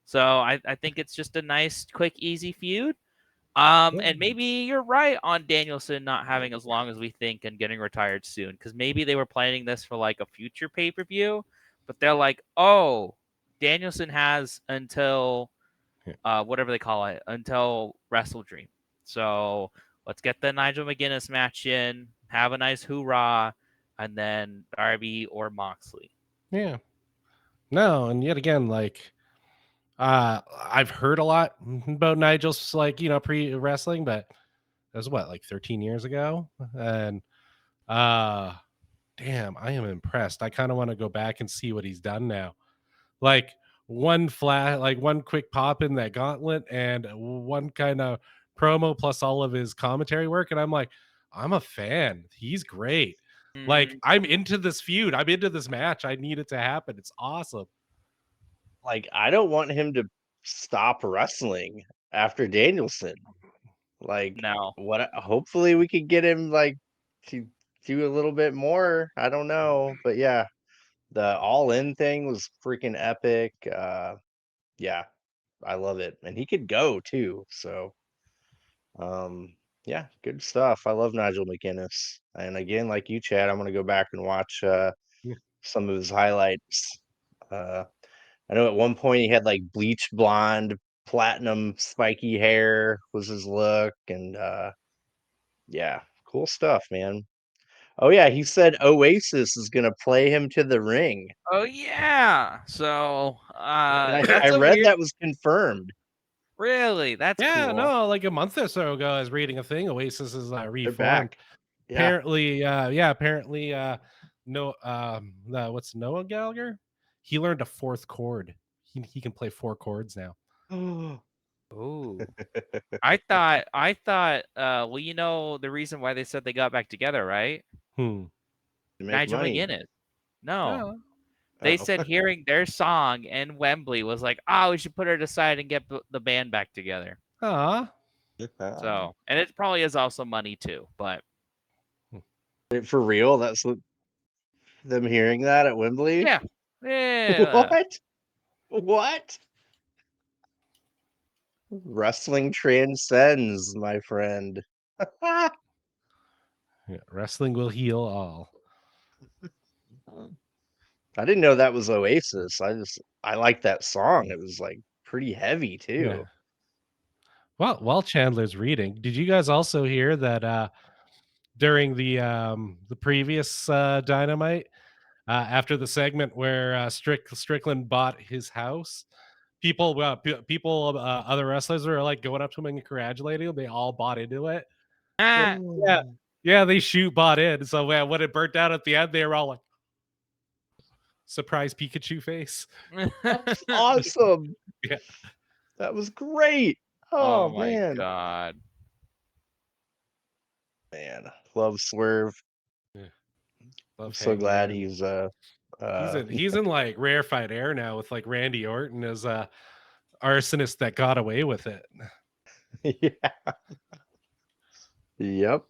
[SPEAKER 3] So I think it's just a nice, quick, easy feud. And maybe you're right on Danielson not having as long as we think and getting retired soon, because maybe they were planning this for like a future pay per view, but they're like, oh, Danielson has until whatever they call it, until Wrestle Dream. So let's get the Nigel McGuinness match in, have a nice hoorah, and then Darby or Moxley.
[SPEAKER 2] Yeah. No, and yet again, like I've heard a lot about Nigel's like, pre wrestling, but that was what, like 13 years ago? And uh damn, I am impressed. I kind of want to go back and see what he's done now. Like one quick pop in that gauntlet and one kind of promo plus all of his commentary work, and I'm like, I'm a fan. He's great. Like, I'm into this feud. I'm into this match. I need it to happen. It's awesome.
[SPEAKER 1] Like, I don't want him to stop wrestling after Danielson. Like,
[SPEAKER 3] No.
[SPEAKER 1] hopefully we could get him like to do a little bit more. I don't know, but yeah, the All In thing was freaking epic. Yeah, I love it, and he could go too. So, yeah, good stuff. I love Nigel McGuinness, and again, like you, Chad, I'm gonna go back and watch
[SPEAKER 2] Yeah.
[SPEAKER 1] some of his highlights. I know at one point he had like bleach blonde, platinum, spiky hair was his look, and yeah, cool stuff, man. Oh yeah, he said Oasis is gonna play him to the ring.
[SPEAKER 3] Oh yeah. So
[SPEAKER 1] And I
[SPEAKER 3] that's a
[SPEAKER 1] read
[SPEAKER 3] weird.
[SPEAKER 1] that was confirmed.
[SPEAKER 3] Really, that's
[SPEAKER 2] Yeah,
[SPEAKER 3] cool.
[SPEAKER 2] no, like a month or so ago, I was reading a thing. Oasis is
[SPEAKER 1] They're
[SPEAKER 2] reformed.
[SPEAKER 1] back. Yeah.
[SPEAKER 2] Apparently, no, what's Noah Gallagher? He learned a fourth chord. He can play 4 chords now.
[SPEAKER 3] Ooh. I thought well, you know the reason why they said they got back together, right?
[SPEAKER 2] Hmm.
[SPEAKER 1] To make
[SPEAKER 3] Nigel
[SPEAKER 1] money.
[SPEAKER 3] McGuinness. No.
[SPEAKER 2] Oh.
[SPEAKER 3] They
[SPEAKER 1] Oh.
[SPEAKER 3] said hearing their song in Wembley was like, "Oh, we should put it aside and get the band back together."
[SPEAKER 2] Aw.
[SPEAKER 3] So, and it probably is also money too, but
[SPEAKER 1] For real, that's what them hearing that at Wembley.
[SPEAKER 3] yeah. Yeah.
[SPEAKER 1] What? Wrestling transcends, my friend.
[SPEAKER 2] Yeah, wrestling will heal all.
[SPEAKER 1] I didn't know that was Oasis. I like that song. It was like pretty heavy
[SPEAKER 2] Yeah.
[SPEAKER 1] too.
[SPEAKER 2] Well, while Chandler's reading, did you guys also hear that during the previous Dynamite, after the segment where Strickland bought his house, other wrestlers were like going up to him and congratulating him. They all bought into it.
[SPEAKER 3] Ah.
[SPEAKER 2] Yeah, yeah, they bought in. So when it burnt out at the end, they were all like, surprise Pikachu face.
[SPEAKER 1] That's awesome.
[SPEAKER 2] Yeah.
[SPEAKER 1] That was great.
[SPEAKER 3] Oh
[SPEAKER 1] Oh
[SPEAKER 3] my
[SPEAKER 1] man.
[SPEAKER 3] god.
[SPEAKER 1] Man, love Swerve.
[SPEAKER 2] Yeah.
[SPEAKER 1] I'm
[SPEAKER 2] Love
[SPEAKER 1] so glad
[SPEAKER 2] Hangman. He's in like rarefied air now with like Randy Orton as arsonist that got away with it.
[SPEAKER 1] yeah. Yep.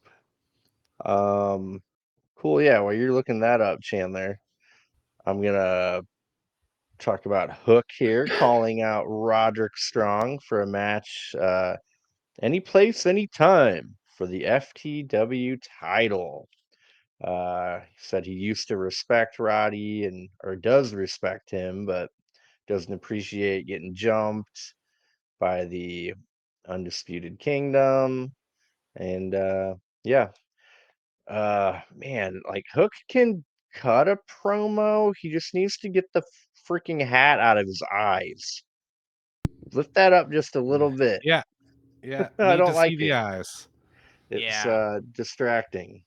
[SPEAKER 1] Cool. Yeah, while you're looking that up, Chandler, I'm gonna talk about Hook here, calling out Roderick Strong for a match any place, anytime for the FTW title. He said he used to respect Roddy or does respect him, but doesn't appreciate getting jumped by the Undisputed Kingdom. And yeah, man, like Hook can cut a promo. He just needs to get the freaking hat out of his eyes. Lift that up just a little bit.
[SPEAKER 2] Yeah. Yeah.
[SPEAKER 1] I
[SPEAKER 2] Need
[SPEAKER 1] don't
[SPEAKER 2] to see
[SPEAKER 1] like
[SPEAKER 2] the
[SPEAKER 1] it.
[SPEAKER 2] eyes.
[SPEAKER 1] It's
[SPEAKER 3] Yeah.
[SPEAKER 1] distracting.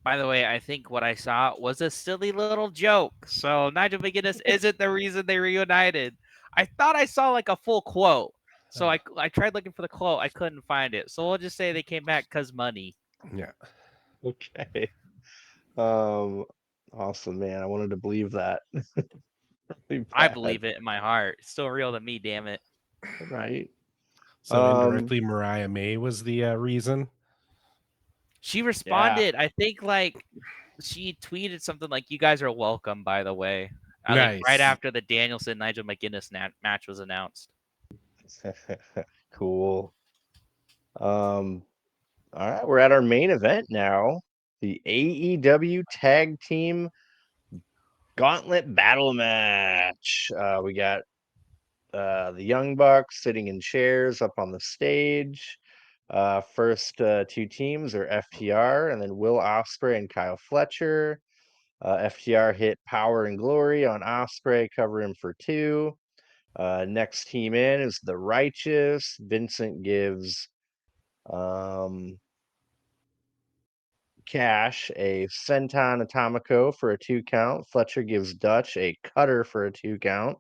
[SPEAKER 3] By the way, I think what I saw was a silly little joke. So Nigel McGuinness isn't the reason they reunited. I thought I saw like a full quote. So I tried looking for the quote. I couldn't find it. So we'll just say they came back because money.
[SPEAKER 2] Yeah.
[SPEAKER 1] Okay. Awesome, man. I wanted to believe that. Really
[SPEAKER 3] I
[SPEAKER 1] bad,
[SPEAKER 3] believe it in my heart. It's still real to me, damn it.
[SPEAKER 1] right?
[SPEAKER 2] So indirectly, Mariah May was the reason.
[SPEAKER 3] She responded. I think like she tweeted something like, "You guys are welcome." By the way, like right
[SPEAKER 2] Nice.
[SPEAKER 3] after the Danielson Nigel McGuinness match was announced.
[SPEAKER 1] Cool. All right, we're at our main event now. The AEW Tag Team Gauntlet Battle Match. We got the Young Bucks sitting in chairs up on the stage. First two teams are FTR and then Will Ospreay and Kyle Fletcher. FTR hit Power and Glory on Ospreay, cover him for 2. Next team in is the Righteous. Vincent gives Cash a Senton Atomico for a 2 count. Fletcher gives Dutch a cutter for a 2 count.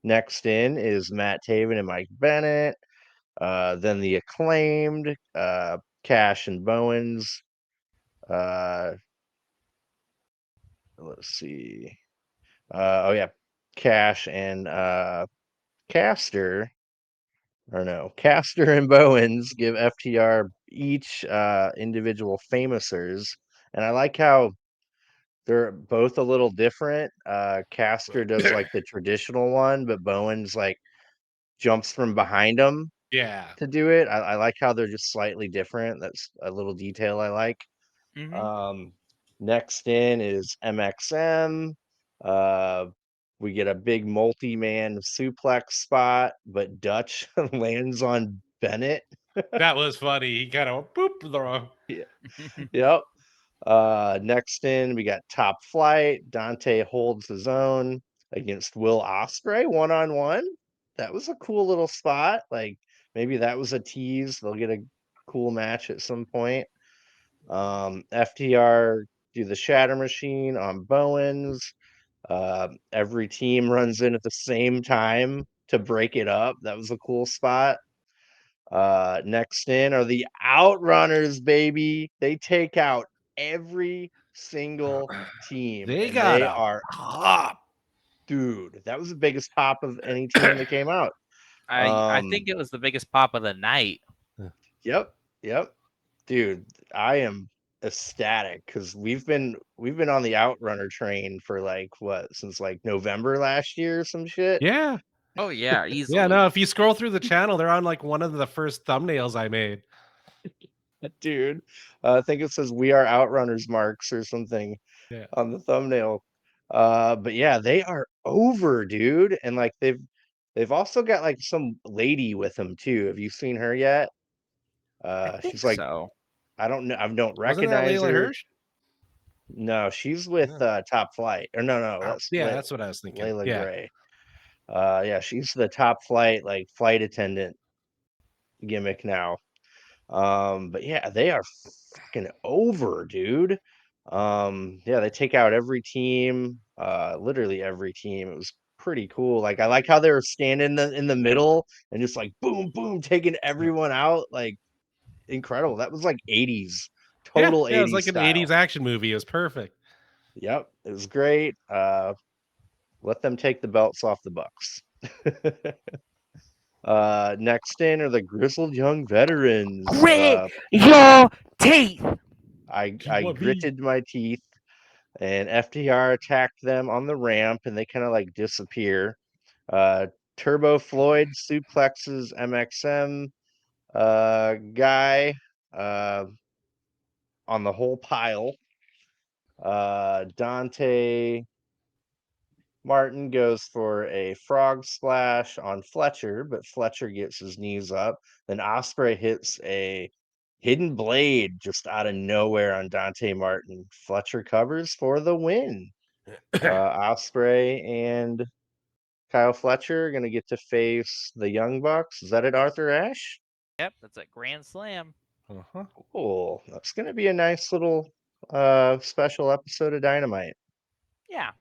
[SPEAKER 1] Next in is Matt Taven and Mike Bennett. Then the Acclaimed, Cash and Bowens. Let's see. Oh yeah, Cash and Caster. Or no, Caster and Bowens give FTR each individual famousers. And I like how they're both a little different. Caster does like the traditional one, but Bowens like jumps from behind him
[SPEAKER 2] Yeah.
[SPEAKER 1] to do it. I like how they're just slightly different. That's a little detail I like.
[SPEAKER 3] Mm-hmm.
[SPEAKER 1] Next in is MXM. Uh, we get a big multi-man suplex spot, but Dutch lands on Bennett.
[SPEAKER 2] That was funny. He kind of boop the
[SPEAKER 1] Yeah. Yep. Next in, we got Top Flight. Dante holds his own against Will Ospreay one-on-one. That was a cool little spot. Like maybe that was a tease. They'll get a cool match at some point. FTR do the Shatter Machine on Bowens. Every team runs in at the same time to break it up. That was a cool spot. Next in are the Outrunners, baby. They take out every single team,
[SPEAKER 2] They
[SPEAKER 1] and
[SPEAKER 2] got
[SPEAKER 1] they
[SPEAKER 2] a
[SPEAKER 1] are
[SPEAKER 2] pop.
[SPEAKER 1] dude. That was the biggest pop of any team that came out.
[SPEAKER 3] I think it was the biggest pop of the night.
[SPEAKER 1] Yep, yep, dude. I am ecstatic because we've been on the Outrunner train for like what since like November last year or some shit.
[SPEAKER 2] Yeah.
[SPEAKER 3] Oh yeah,
[SPEAKER 2] Yeah,
[SPEAKER 3] easily.
[SPEAKER 2] no, if you scroll through the channel, they're on like one of the first thumbnails I made.
[SPEAKER 1] Dude. I think it says "We Are Outrunners" marks or something
[SPEAKER 2] Yeah.
[SPEAKER 1] on the thumbnail. But yeah, they are over, dude. And like they've also got like some lady with them too. Have you seen her yet?
[SPEAKER 3] I
[SPEAKER 1] She's
[SPEAKER 3] think
[SPEAKER 1] like
[SPEAKER 3] so.
[SPEAKER 1] I don't know. I don't
[SPEAKER 2] Wasn't that
[SPEAKER 1] recognize
[SPEAKER 2] Layla
[SPEAKER 1] her.
[SPEAKER 2] Hirsch?
[SPEAKER 1] No, she's with
[SPEAKER 2] Yeah.
[SPEAKER 1] Top Flight. Or no,
[SPEAKER 2] Oh,
[SPEAKER 1] that's
[SPEAKER 2] yeah, that's what I was thinking.
[SPEAKER 1] Layla
[SPEAKER 2] Yeah.
[SPEAKER 1] Gray. Yeah, she's the Top Flight like flight attendant gimmick now. But yeah, they are fucking over, dude. Yeah, they take out every team, literally every team. It was pretty cool. Like I like how they were standing in the middle and just like boom, boom, taking everyone out. Like incredible. That was like 80s,
[SPEAKER 2] Yeah,
[SPEAKER 1] total
[SPEAKER 2] yeah, it was
[SPEAKER 1] 80s
[SPEAKER 2] like an
[SPEAKER 1] style.
[SPEAKER 2] 80s action movie. It was perfect.
[SPEAKER 1] Yep, it was great. Let them take the belts off the Bucks. Next in are the grizzled young veterans.
[SPEAKER 3] Grit your teeth.
[SPEAKER 1] I
[SPEAKER 2] G1V.
[SPEAKER 1] gritted my teeth, and FTR attacked them on the ramp, and they kind of like disappear. Turbo Floyd suplexes MXM guy uh, on the whole pile. Dante Martin goes for a frog splash on Fletcher, but Fletcher gets his knees up. Then Osprey hits a hidden blade just out of nowhere on Dante Martin. Fletcher covers for the win. Osprey and Kyle Fletcher are gonna get to face the Young Bucks. Is that it, Arthur Ashe?
[SPEAKER 3] Yep, that's a grand slam.
[SPEAKER 2] Uh-huh.
[SPEAKER 1] Cool. That's gonna be a nice little special episode of Dynamite.
[SPEAKER 3] Yeah,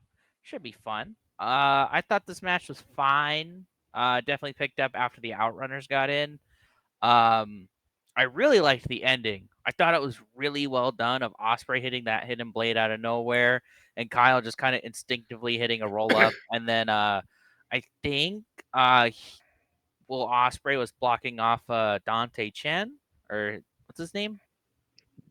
[SPEAKER 3] should be fun. I thought this match was fine. Definitely picked up after the Outrunners got in. Um, I really liked the ending. I thought it was really well done of Osprey hitting that hidden blade out of nowhere and Kyle just kind of instinctively hitting a roll up, and then I think Will Osprey was blocking off Dante Chen, or what's his name?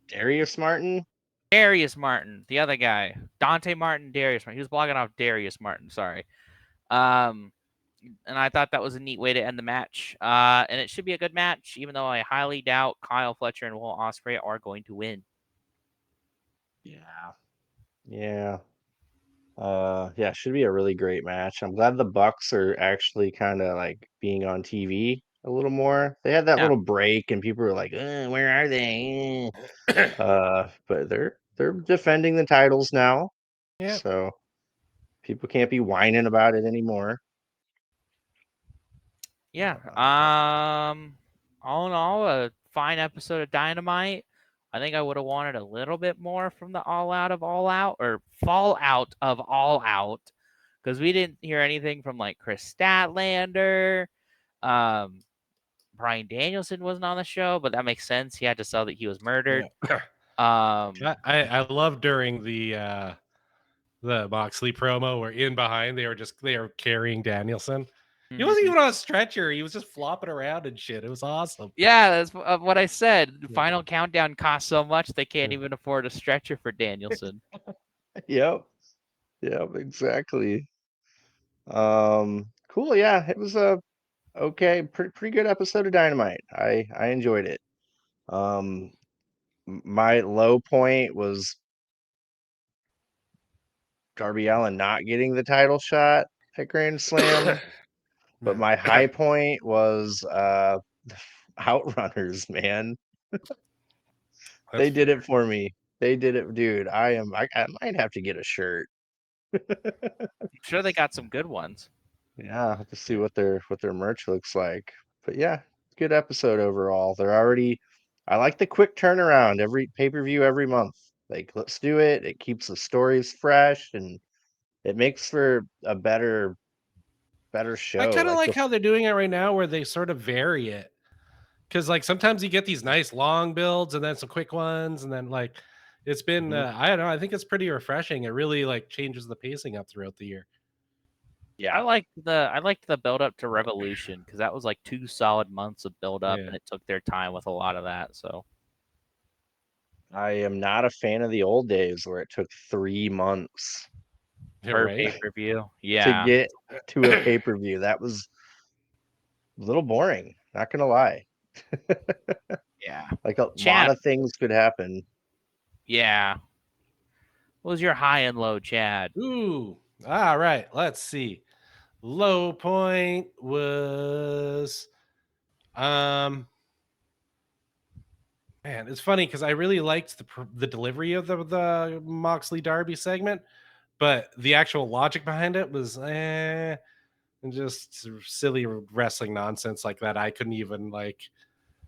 [SPEAKER 1] Darius Martin.
[SPEAKER 3] Darius Martin, the other guy. Dante Martin, Darius Martin. He was blocking off Darius Martin, sorry. Um, and I thought that was a neat way to end the match. And it should be a good match, even though I highly doubt Kyle Fletcher and Will Ospreay are going to win.
[SPEAKER 1] Yeah. Yeah. Yeah, should be a really great match. I'm glad the Bucks are actually kind of like being on TV a little more. They had that
[SPEAKER 3] Yeah.
[SPEAKER 1] little break, and people were like, "Where are they?" But they're defending the titles now,
[SPEAKER 2] Yeah.
[SPEAKER 1] so people can't be whining about it anymore.
[SPEAKER 3] Yeah. All in all, a fine episode of Dynamite. I think I would have wanted a little bit more from the All Out of All Out or Fallout of All Out, because we didn't hear anything from like Chris Statlander. Um, Brian Danielson wasn't on the show, but that makes sense. He had to sell that he was murdered.
[SPEAKER 2] Yeah. I love during the Moxley promo where in behind they were carrying Danielson. He wasn't even on a stretcher. He was just flopping around and shit. It was awesome.
[SPEAKER 3] Yeah, that's what I said. The
[SPEAKER 2] Yeah.
[SPEAKER 3] Final Countdown cost so much they can't
[SPEAKER 2] Yeah.
[SPEAKER 3] even afford a stretcher for Danielson.
[SPEAKER 1] Yep, exactly. Cool. Yeah, it was a okay, pretty good episode of Dynamite. I enjoyed it. Um, my low point was Darby Allin not getting the title shot at Grand Slam, but my high point was the Outrunners, man. They did it for me. They did it, dude. I might have to get a shirt.
[SPEAKER 3] I'm sure they got some good ones.
[SPEAKER 1] Yeah, I'll have to see what their merch looks like. But yeah, good episode overall. They're already I like the quick turnaround every pay-per-view every month. Like, let's do it. It keeps the stories fresh and it makes for a better
[SPEAKER 2] I
[SPEAKER 1] show.
[SPEAKER 2] kind of
[SPEAKER 1] Like
[SPEAKER 2] like
[SPEAKER 1] the
[SPEAKER 2] how they're doing it right now, where they sort of vary it. Because like sometimes you get these nice long builds and then some quick ones, and then like it's been
[SPEAKER 1] Mhm.
[SPEAKER 2] I don't know. I think it's pretty refreshing. It really like changes the pacing up throughout the year.
[SPEAKER 3] I
[SPEAKER 1] Yeah,
[SPEAKER 3] liked the build up to Revolution because that was like 2 solid months of build up,
[SPEAKER 2] Yeah.
[SPEAKER 3] and it took their time with a lot of that. So
[SPEAKER 1] I am not a fan of the old days where it took 3 months
[SPEAKER 2] You're
[SPEAKER 3] per
[SPEAKER 2] right.
[SPEAKER 3] pay per view,
[SPEAKER 1] to
[SPEAKER 3] yeah,
[SPEAKER 1] get to a pay-per-view. That was a little boring, not gonna lie.
[SPEAKER 3] yeah.
[SPEAKER 1] Like a lot
[SPEAKER 3] Chad,
[SPEAKER 1] of things could happen.
[SPEAKER 3] yeah. What was your high and low, Chad?
[SPEAKER 2] Ooh. All right. Let's see. Low point was man, it's funny because I really liked the delivery of the Moxley Darby segment, but the actual logic behind it was just silly wrestling nonsense like that. I couldn't even like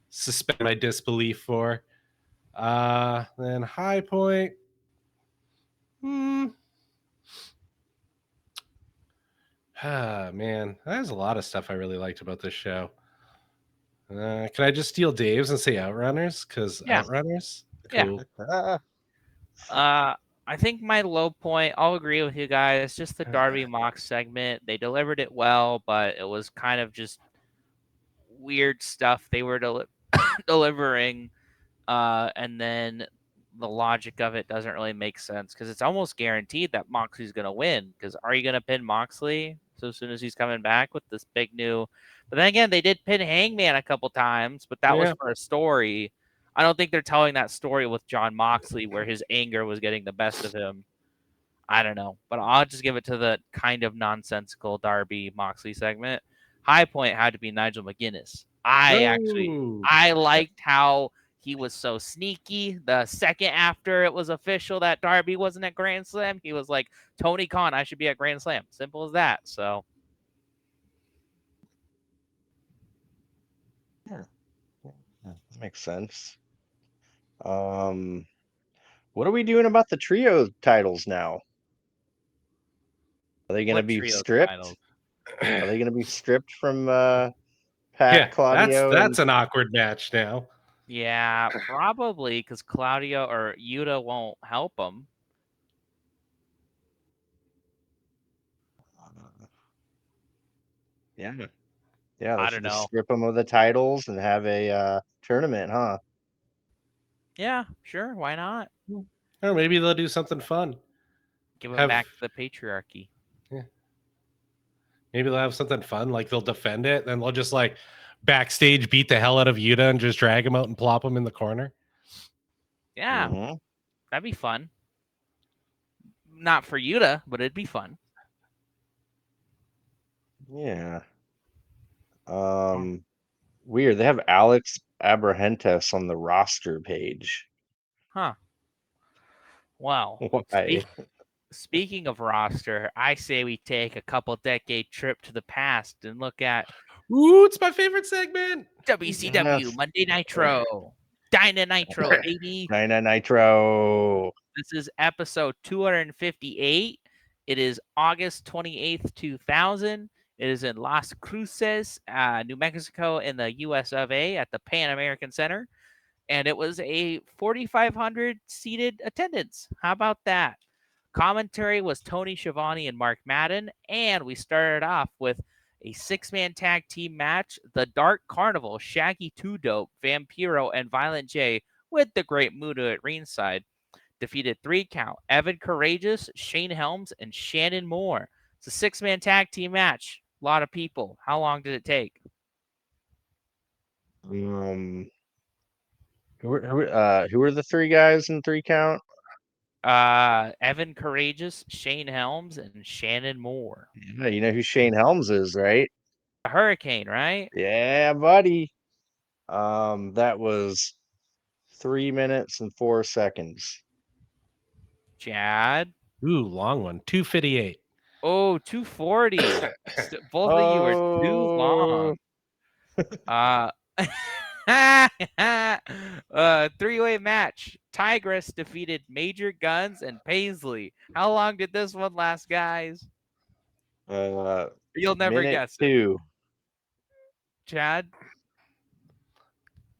[SPEAKER 2] suspend my disbelief for. Then high point. Man, there's a lot of stuff I really liked about this show. Can I just steal Dave's and say Outrunners? Because
[SPEAKER 3] Yeah.
[SPEAKER 2] Outrunners,
[SPEAKER 3] Yeah.
[SPEAKER 2] cool.
[SPEAKER 3] I think my low point, I'll agree with you guys, just the Darby Mox segment. They delivered it well, but it was kind of just weird stuff they were delivering. And then the logic of it doesn't really make sense because it's almost guaranteed that Moxley's going to win. Because are you going to pin Moxley so soon as he's coming back with this big new? But then again, they did pin Hangman a couple times, but that was
[SPEAKER 2] Yeah.
[SPEAKER 3] for a story. I don't think they're telling that story with John Moxley where his anger was getting the best of him. I don't know, but I'll just give it to the kind of nonsensical Darby Moxley segment. High point had to be Nigel McGuinness.
[SPEAKER 2] Ooh.
[SPEAKER 3] I liked how he was so sneaky. The second after it was official that Darby wasn't at Grand Slam, he was like, Tony Khan, I should be at Grand Slam. Simple as that. So
[SPEAKER 1] Yeah, that makes sense. What are we doing about the trio titles now? Are they going to
[SPEAKER 3] what
[SPEAKER 1] be
[SPEAKER 3] trio
[SPEAKER 1] stripped?
[SPEAKER 3] titles?
[SPEAKER 1] Are they going to be stripped from Pat,
[SPEAKER 2] Yeah,
[SPEAKER 1] Claudio, and
[SPEAKER 2] that's an awkward match now.
[SPEAKER 3] Yeah, probably because Claudio or Yuta won't help him.
[SPEAKER 1] yeah, yeah? They
[SPEAKER 3] I
[SPEAKER 1] should
[SPEAKER 3] don't
[SPEAKER 1] just
[SPEAKER 3] know.
[SPEAKER 1] strip them of the titles and have a tournament, huh?
[SPEAKER 3] Yeah, sure. Why not?
[SPEAKER 2] Or maybe they'll do something fun.
[SPEAKER 3] Give him
[SPEAKER 2] Have
[SPEAKER 3] back to the patriarchy.
[SPEAKER 2] yeah. Maybe they'll have something fun, like they'll defend it, then they'll just like backstage beat the hell out of Yuta and just drag him out and plop him in the corner.
[SPEAKER 3] Yeah,
[SPEAKER 1] Mm-hmm.
[SPEAKER 3] that'd be fun. Not for Yuta, but it'd be fun.
[SPEAKER 1] Yeah. Weird. They have Alex Abrahantes on the roster page.
[SPEAKER 3] Huh. Well,
[SPEAKER 1] Why?
[SPEAKER 3] speaking of roster, I say we take a couple decade trip to the past and look at
[SPEAKER 2] Ooh, it's my favorite segment.
[SPEAKER 3] WCW
[SPEAKER 1] Yes.
[SPEAKER 3] Monday Nitro, Dyna Nitro, baby.
[SPEAKER 1] Dyna Nitro.
[SPEAKER 3] This is episode 258. It is August 28th, 2000. It is in Las Cruces, New Mexico, in the US of A at the Pan American Center. And it was a 4,500 seated attendance. How about that? Commentary was Tony Schiavone and Mark Madden. And we started off with a 6-man tag team match. The Dark Carnival, Shaggy 2 Dope, Vampiro, and Violent J, with the Great Muta at ringside, defeated 3 count Evan Courageous, Shane Helms, and Shannon Moore. It's a 6-man tag team match. A lot of people. How long did it take?
[SPEAKER 1] Who were the 3 guys in 3 count?
[SPEAKER 3] Evan Courageous, Shane Helms, and Shannon Moore.
[SPEAKER 1] Yeah, you know who Shane Helms is, right?
[SPEAKER 3] A Hurricane, right?
[SPEAKER 1] Yeah, buddy. That was 3 minutes and 4 seconds.
[SPEAKER 3] Chad.
[SPEAKER 2] Ooh, long one. 258.
[SPEAKER 3] Oh, 240. Both of you were too long. Three-way match. Tigress defeated Major Guns and Paisley. How long did this one last, guys? You'll never
[SPEAKER 1] minute
[SPEAKER 3] guess it.
[SPEAKER 1] 2.
[SPEAKER 3] Chad?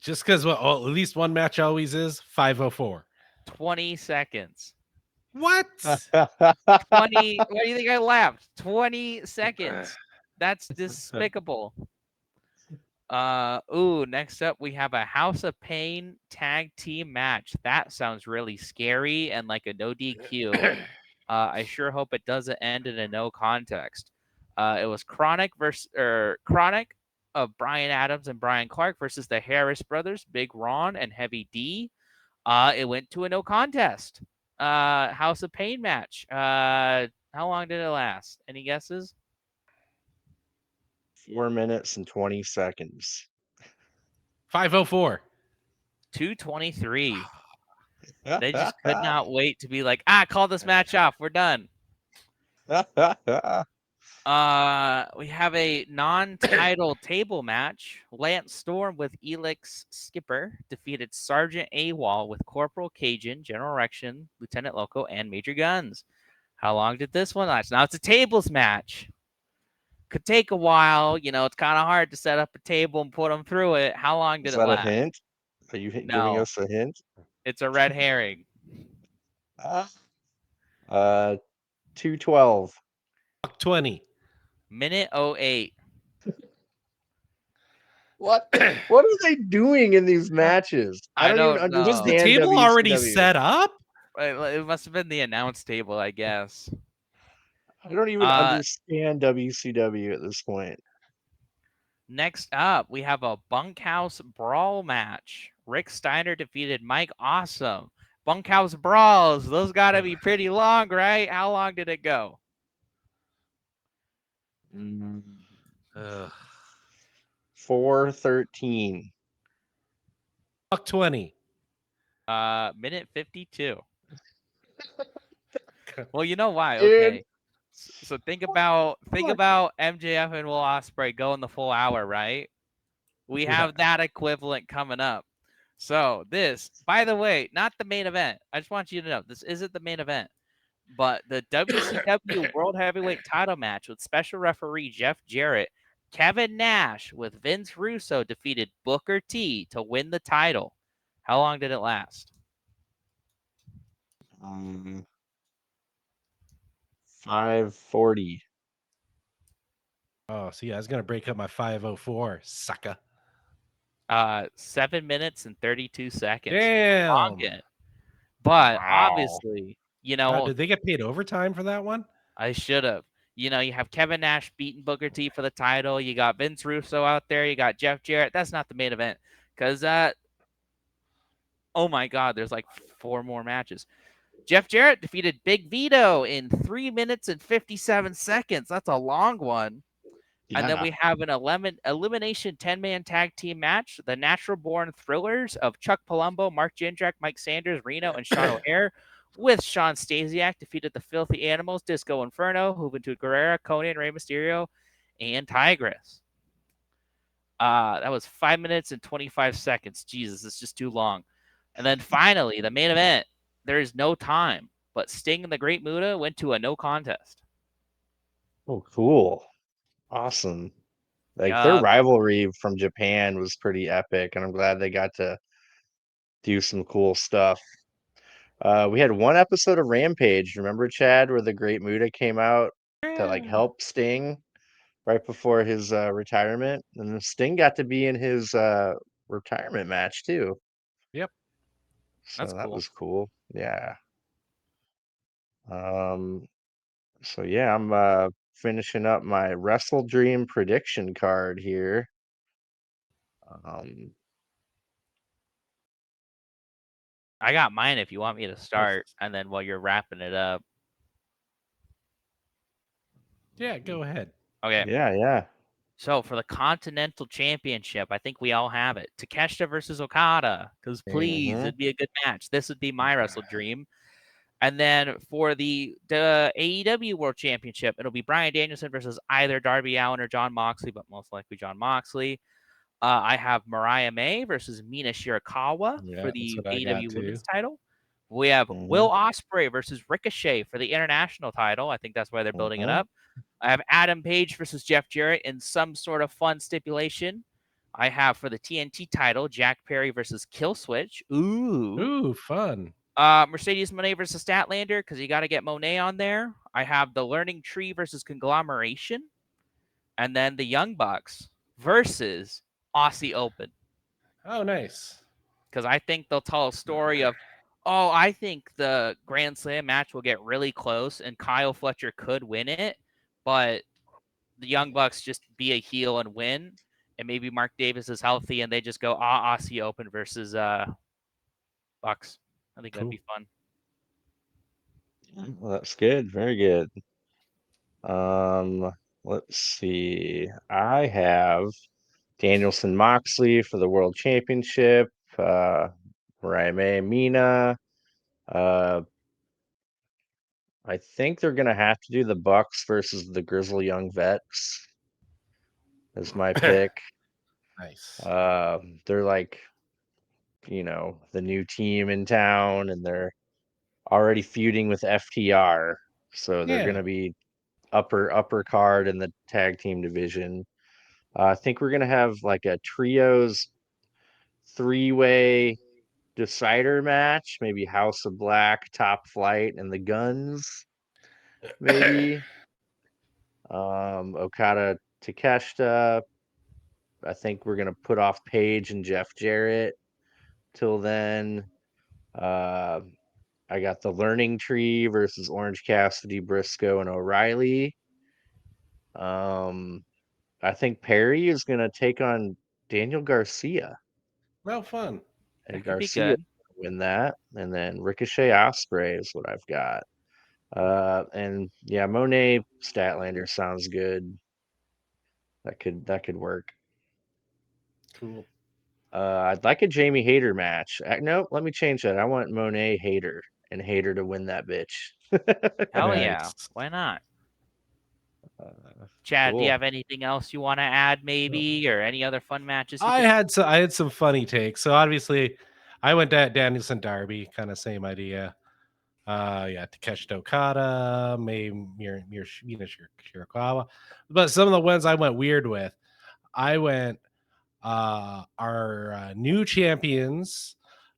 [SPEAKER 2] Just because at least one match always is 504.
[SPEAKER 3] 20 seconds.
[SPEAKER 2] What?
[SPEAKER 3] 20. What do you think I laughed? 20 seconds. That's despicable. Next up we have a House of Pain tag team match. That sounds really scary and like a no DQ. I sure hope it doesn't end in a no context. It was Chronic of Brian Adams and Brian Clark versus the Harris brothers, Big Ron and Heavy D. It went to a no contest. House of Pain match. How long did it last? Any guesses?
[SPEAKER 1] 4 minutes and 20 seconds.
[SPEAKER 2] 504.
[SPEAKER 3] 223. They just could not wait to be like, call this match off. We're done. We have a non-title table match. Lance Storm with Elix Skipper defeated Sergeant AWOL with Corporal Cajun, General Erection, Lieutenant Loco, and Major Guns. How long did this one last? Now it's a tables match. Could take a while. You know, it's kind of hard to set up a table and put them through it. How long did
[SPEAKER 1] Is
[SPEAKER 3] it
[SPEAKER 1] that a
[SPEAKER 3] last?
[SPEAKER 1] hint? Are you giving
[SPEAKER 3] No.
[SPEAKER 1] us a hint?
[SPEAKER 3] It's a red herring.
[SPEAKER 1] 212.
[SPEAKER 2] 20.
[SPEAKER 3] Minute 08.
[SPEAKER 1] What are they doing in these matches? I don't even
[SPEAKER 3] know.
[SPEAKER 2] Was the
[SPEAKER 1] understand
[SPEAKER 2] table already
[SPEAKER 1] WCW.
[SPEAKER 2] set up?
[SPEAKER 3] It must have been the announce table, I guess.
[SPEAKER 1] I don't even understand WCW at this point.
[SPEAKER 3] Next up, we have a bunkhouse brawl match. Rick Steiner defeated Mike Awesome. Bunkhouse brawls, those got to be pretty long, right? How long did it go?
[SPEAKER 1] 4:13.
[SPEAKER 2] 20.
[SPEAKER 3] Minute 52. Well, you know why?
[SPEAKER 1] Dude.
[SPEAKER 3] Okay. So think about MJF and Will Ospreay going the full hour, right? We have that equivalent coming up. So this, by the way, not the main event. I just want you to know this isn't the main event, but the WCW World Heavyweight Title match with special referee Jeff Jarrett, Kevin Nash with Vince Russo defeated Booker T to win the title. How long did it last?
[SPEAKER 1] 5:40.
[SPEAKER 2] Oh, see, I was going to break up my 504. Sucker.
[SPEAKER 3] 7 minutes and 32 seconds.
[SPEAKER 2] Damn.
[SPEAKER 3] But obviously, you know,
[SPEAKER 2] did they get paid overtime for that one?
[SPEAKER 3] I should have. You know, you have Kevin Nash beating Booker T for the title. You got Vince Russo out there. You got Jeff Jarrett. That's not the main event because oh my God, there's like 4 more matches. Jeff Jarrett defeated Big Vito in 3 minutes and 57 seconds. That's a long one. And then
[SPEAKER 1] Yeah.
[SPEAKER 3] we have an elimination 10-man tag team match. The Natural Born Thrillers of Chuck Palumbo, Mark Jindrak, Mike Sanders, Reno, and Sean O'Hare with Sean Stasiak defeated the Filthy Animals, Disco Inferno, Juventud Guerrera, Conan, Rey Mysterio, and Tigress. That was 5 minutes and 25 seconds. Jesus, it's just too long. And then finally, the main event. There is no time, but Sting and the Great Muta went to a no contest.
[SPEAKER 1] Oh, cool. Awesome. Like their
[SPEAKER 3] Yeah,
[SPEAKER 1] rivalry from Japan was pretty epic, and I'm glad they got to do some cool stuff. We had one episode of Rampage, remember Chad, where the Great Muta came out to like help Sting right before his retirement, and then Sting got to be in his retirement match too.
[SPEAKER 2] Yep.
[SPEAKER 1] So
[SPEAKER 3] that's
[SPEAKER 1] that
[SPEAKER 3] cool.
[SPEAKER 1] was cool. Yeah. Um, so yeah, I'm finishing up my Wrestle Dream prediction card here. Um,
[SPEAKER 3] I got mine if you want me to
[SPEAKER 2] Oh,
[SPEAKER 3] start, and then while you're wrapping it up.
[SPEAKER 2] yeah, go ahead.
[SPEAKER 3] Okay.
[SPEAKER 1] yeah.
[SPEAKER 3] So for the Continental Championship, I think we all have it. Takeshita versus Okada, because please,
[SPEAKER 1] Hmm.
[SPEAKER 3] it'd be a good match. This would be my Wrestle Dream. And then for the AEW World Championship, it'll be Bryan Danielson versus either Darby Allin or John Moxley, but most likely John Moxley. I have Mariah May versus Mina Shirakawa
[SPEAKER 2] Yeah,
[SPEAKER 3] for
[SPEAKER 2] that's
[SPEAKER 3] the
[SPEAKER 2] what I got
[SPEAKER 3] AEW
[SPEAKER 2] too.
[SPEAKER 3] Women's title. We have
[SPEAKER 1] Hmm.
[SPEAKER 3] Will Ospreay versus Ricochet for the international title. I think that's why they're building it
[SPEAKER 1] Hmm.
[SPEAKER 3] up. I have Adam Page versus Jeff Jarrett in some sort of fun stipulation. I have for the TNT title Jack Perry versus Killswitch. Ooh.
[SPEAKER 2] Ooh, fun.
[SPEAKER 3] Mercedes Monet versus Statlander because you got to get Monet on there. I have the Learning Tree versus Conglomeration, and then the Young Bucks versus Aussie Open
[SPEAKER 2] Oh, nice.
[SPEAKER 3] because I think they'll tell a story of, oh, I think the Grand Slam match will get really close and Kyle Fletcher could win it, but the Young Bucks just be a heel and win, and maybe Mark Davis is healthy and they just go Aussie Open versus Bucks. I think that'd
[SPEAKER 2] Cool.
[SPEAKER 3] be fun.
[SPEAKER 1] Well, that's good. Very good. Um, let's see. I have Danielson Moxley for the World Championship. Mariah May, Mina. Uh, I think they're gonna have to do the Bucks versus the Grizzly Young Vets as my pick.
[SPEAKER 2] Nice.
[SPEAKER 1] They're like, the new team in town, and they're already feuding with FTR, so they're
[SPEAKER 2] Yeah.
[SPEAKER 1] gonna be upper card in the tag team division. I think we're gonna have like a trios three-way decider match, maybe House of Black, Top Flight, and the Guns, maybe. Okada Takeshita. I think we're gonna put off Paige and Jeff Jarrett till then. Uh, I got the Learning Tree versus Orange Cassidy, Briscoe, and O'Reilly. Um, I think Perry is gonna take on Daniel Garcia,
[SPEAKER 2] Well, fun.
[SPEAKER 1] and
[SPEAKER 3] That could be
[SPEAKER 1] Garcia
[SPEAKER 3] good.
[SPEAKER 1] win that, and then Ricochet Osprey is what I've got. And yeah, Monet Statlander sounds good. That could work.
[SPEAKER 2] Cool.
[SPEAKER 1] I'd like a Jamie Hayter match. No, let me change that. I want Monet Hayter and Hayter to win that bitch.
[SPEAKER 3] Hell yeah.
[SPEAKER 2] Nice.
[SPEAKER 3] Why not?
[SPEAKER 1] Uh,
[SPEAKER 3] Chad, do you
[SPEAKER 1] cool.
[SPEAKER 3] have anything else you want to add, maybe, or any other fun matches you think?
[SPEAKER 2] I had some funny takes. So obviously, I went to Danielson Darby, kind of same idea. Yeah, Takeshita Okada, Shirakawa. But some of the ones I went weird with, I went our new champions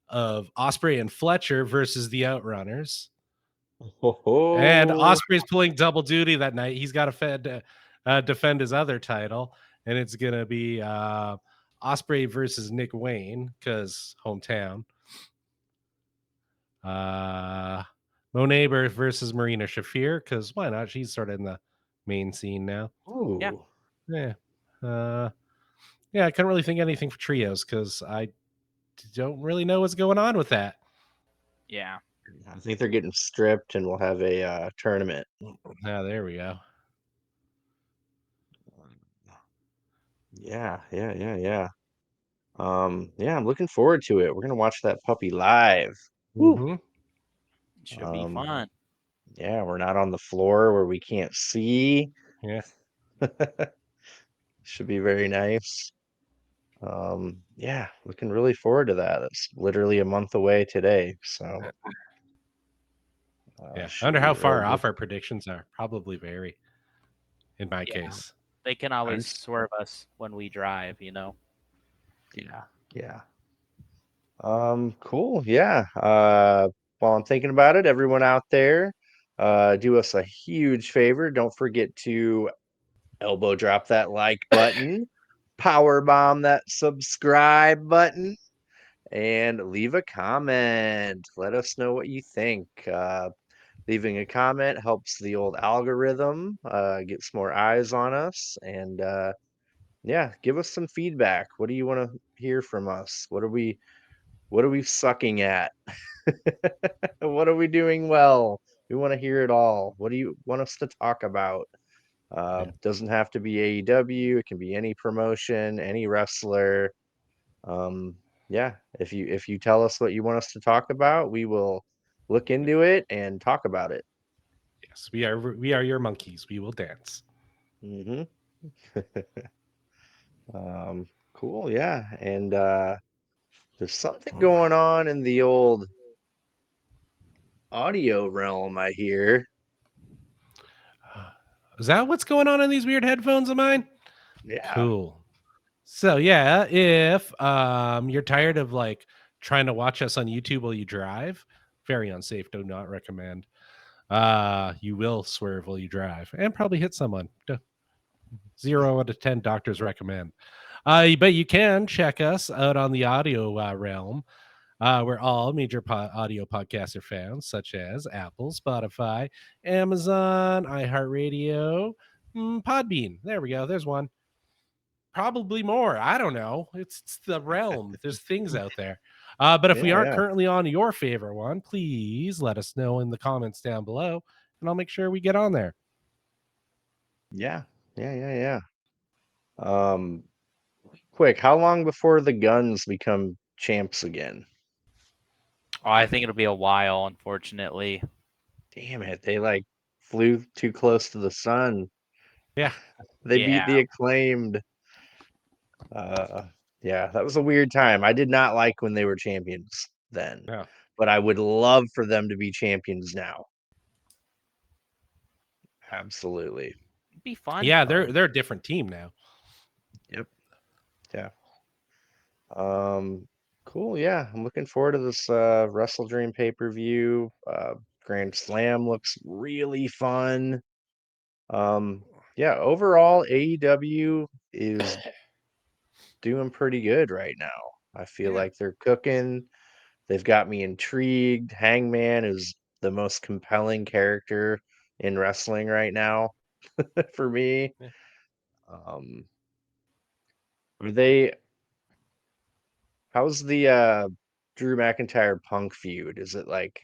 [SPEAKER 2] of Osprey and Fletcher versus the Outrunners. And
[SPEAKER 1] Oh,
[SPEAKER 2] Osprey's pulling double duty that night. He's got to defend his other title, and it's gonna be Osprey versus Nick Wayne because hometown. Monet versus Marina Shafir because why not? She's sort of in the main scene now.
[SPEAKER 3] Yeah.
[SPEAKER 1] ooh.
[SPEAKER 2] Yeah. Yeah, I couldn't really think of anything for trios because I don't really know what's going on with that.
[SPEAKER 3] Yeah.
[SPEAKER 1] I think they're getting stripped, and we'll have a tournament.
[SPEAKER 2] Yeah, there we go.
[SPEAKER 1] Yeah. Yeah, I'm looking forward to it. We're gonna watch that puppy live. Woo.
[SPEAKER 2] Mm-hmm.
[SPEAKER 3] Should be
[SPEAKER 1] Um,
[SPEAKER 3] fun.
[SPEAKER 1] yeah, we're not on the floor where we can't see.
[SPEAKER 2] Yeah.
[SPEAKER 1] Should be very nice. Yeah, looking really forward to that. It's literally a month away today, so
[SPEAKER 2] Yeah. I
[SPEAKER 1] should
[SPEAKER 2] wonder
[SPEAKER 1] be
[SPEAKER 2] how
[SPEAKER 1] real
[SPEAKER 2] far
[SPEAKER 1] good.
[SPEAKER 2] off our predictions are. Probably vary in my
[SPEAKER 3] Yeah,
[SPEAKER 2] case.
[SPEAKER 3] they can
[SPEAKER 1] I'm
[SPEAKER 3] always
[SPEAKER 1] s-
[SPEAKER 3] swerve us when we drive. You know.
[SPEAKER 1] yeah. Cool. Yeah. While I'm thinking about it, everyone out there, do us a huge favor. Don't forget to elbow drop that like button, power bomb that subscribe button, and leave a comment. Let us know what you think. Leaving a comment helps the old algorithm gets more eyes on us, and yeah, give us some feedback. What do you want to hear from us? What are we sucking at? What are we doing well? We want to hear it all. What do you want us to talk about?
[SPEAKER 2] Yeah.
[SPEAKER 1] Doesn't have to be AEW. It can be any promotion, any wrestler. Um, yeah, if you tell us what you want us to talk about, we will look into it and talk about it.
[SPEAKER 2] Yes, we are your monkeys. We will dance.
[SPEAKER 1] Hmm. Cool, yeah. And there's something going on in the old audio realm, I hear.
[SPEAKER 2] Is that what's going on in these weird headphones of mine?
[SPEAKER 1] Yeah.
[SPEAKER 2] Cool. So yeah, if you're tired of like trying to watch us on YouTube while you drive, very unsafe, do not recommend. You will swerve while you drive and probably hit someone. 0 out of 10 doctors recommend. But you can check us out on the audio realm. Where all major audio podcasts are found, such as Apple, Spotify, Amazon, iHeartRadio, Podbean. There we go. There's one. Probably more. I don't know. It's the realm. There's things out there. But if we
[SPEAKER 1] Yeah,
[SPEAKER 2] aren't
[SPEAKER 1] yeah.
[SPEAKER 2] currently on your favorite one, please let us know in the comments down below, and I'll make sure we get on there.
[SPEAKER 1] Yeah. Yeah. Um, quick, how long before the Guns become champs again?
[SPEAKER 3] Oh, I think it'll be a while, unfortunately.
[SPEAKER 1] Damn it, they like flew too close to the sun.
[SPEAKER 2] Yeah.
[SPEAKER 1] They beat
[SPEAKER 3] Yeah.
[SPEAKER 1] the Acclaimed. Uh, yeah, that was a weird time. I did not like when they were champions then,
[SPEAKER 2] Yeah.
[SPEAKER 1] but I would love for them to be champions now. Absolutely.
[SPEAKER 3] It'd be fun.
[SPEAKER 2] Yeah, they're a different team now.
[SPEAKER 1] Yep. Yeah. Um, cool. Yeah, I'm looking forward to this Wrestle Dream pay-per-view. Grand Slam looks really fun. Um, yeah, overall, AEW is doing pretty good right now. I feel
[SPEAKER 2] Yeah.
[SPEAKER 1] like they're cooking. They've got me intrigued. Hangman is the most compelling character in wrestling right now for me.
[SPEAKER 2] Yeah.
[SPEAKER 1] Um, are they how's the Drew McIntyre Punk feud? Is it like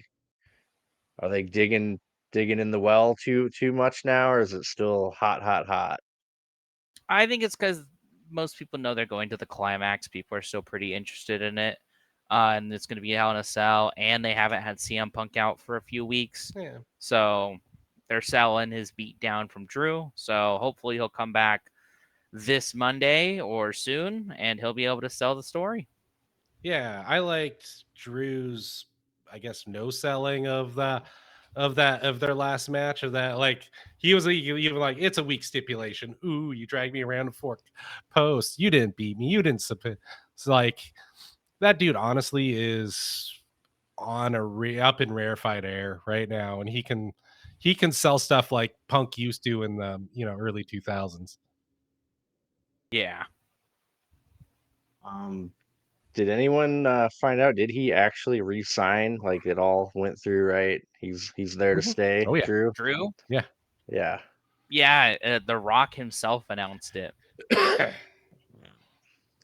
[SPEAKER 1] are they digging in the well too much now, or is it still hot?
[SPEAKER 3] I think it's because most people know they're going to the climax. People are still pretty interested in it. And it's going to be Hell in a Cell, and they haven't had CM Punk out for a few weeks.
[SPEAKER 2] Yeah.
[SPEAKER 3] So they're selling his beat down from Drew. So hopefully he'll come back this Monday or soon, and he'll be able to sell the story.
[SPEAKER 2] Yeah, I liked Drew's, I guess, no selling of their last match of that. Like he was even like, it's a weak stipulation. Ooh, you dragged me around a forked post. You didn't beat me. You didn't submit. It's like that dude honestly is on a up in rarefied air right now, and he can sell stuff like Punk used to in the early 2000s.
[SPEAKER 3] Yeah.
[SPEAKER 1] Um, did anyone find out? Did he actually re-sign? Like it all went through, right? He's there to
[SPEAKER 2] Mhm.
[SPEAKER 1] stay,
[SPEAKER 2] Oh yeah,
[SPEAKER 1] Drew.
[SPEAKER 3] Drew?
[SPEAKER 2] yeah.
[SPEAKER 1] Yeah.
[SPEAKER 3] Yeah, The Rock himself announced it.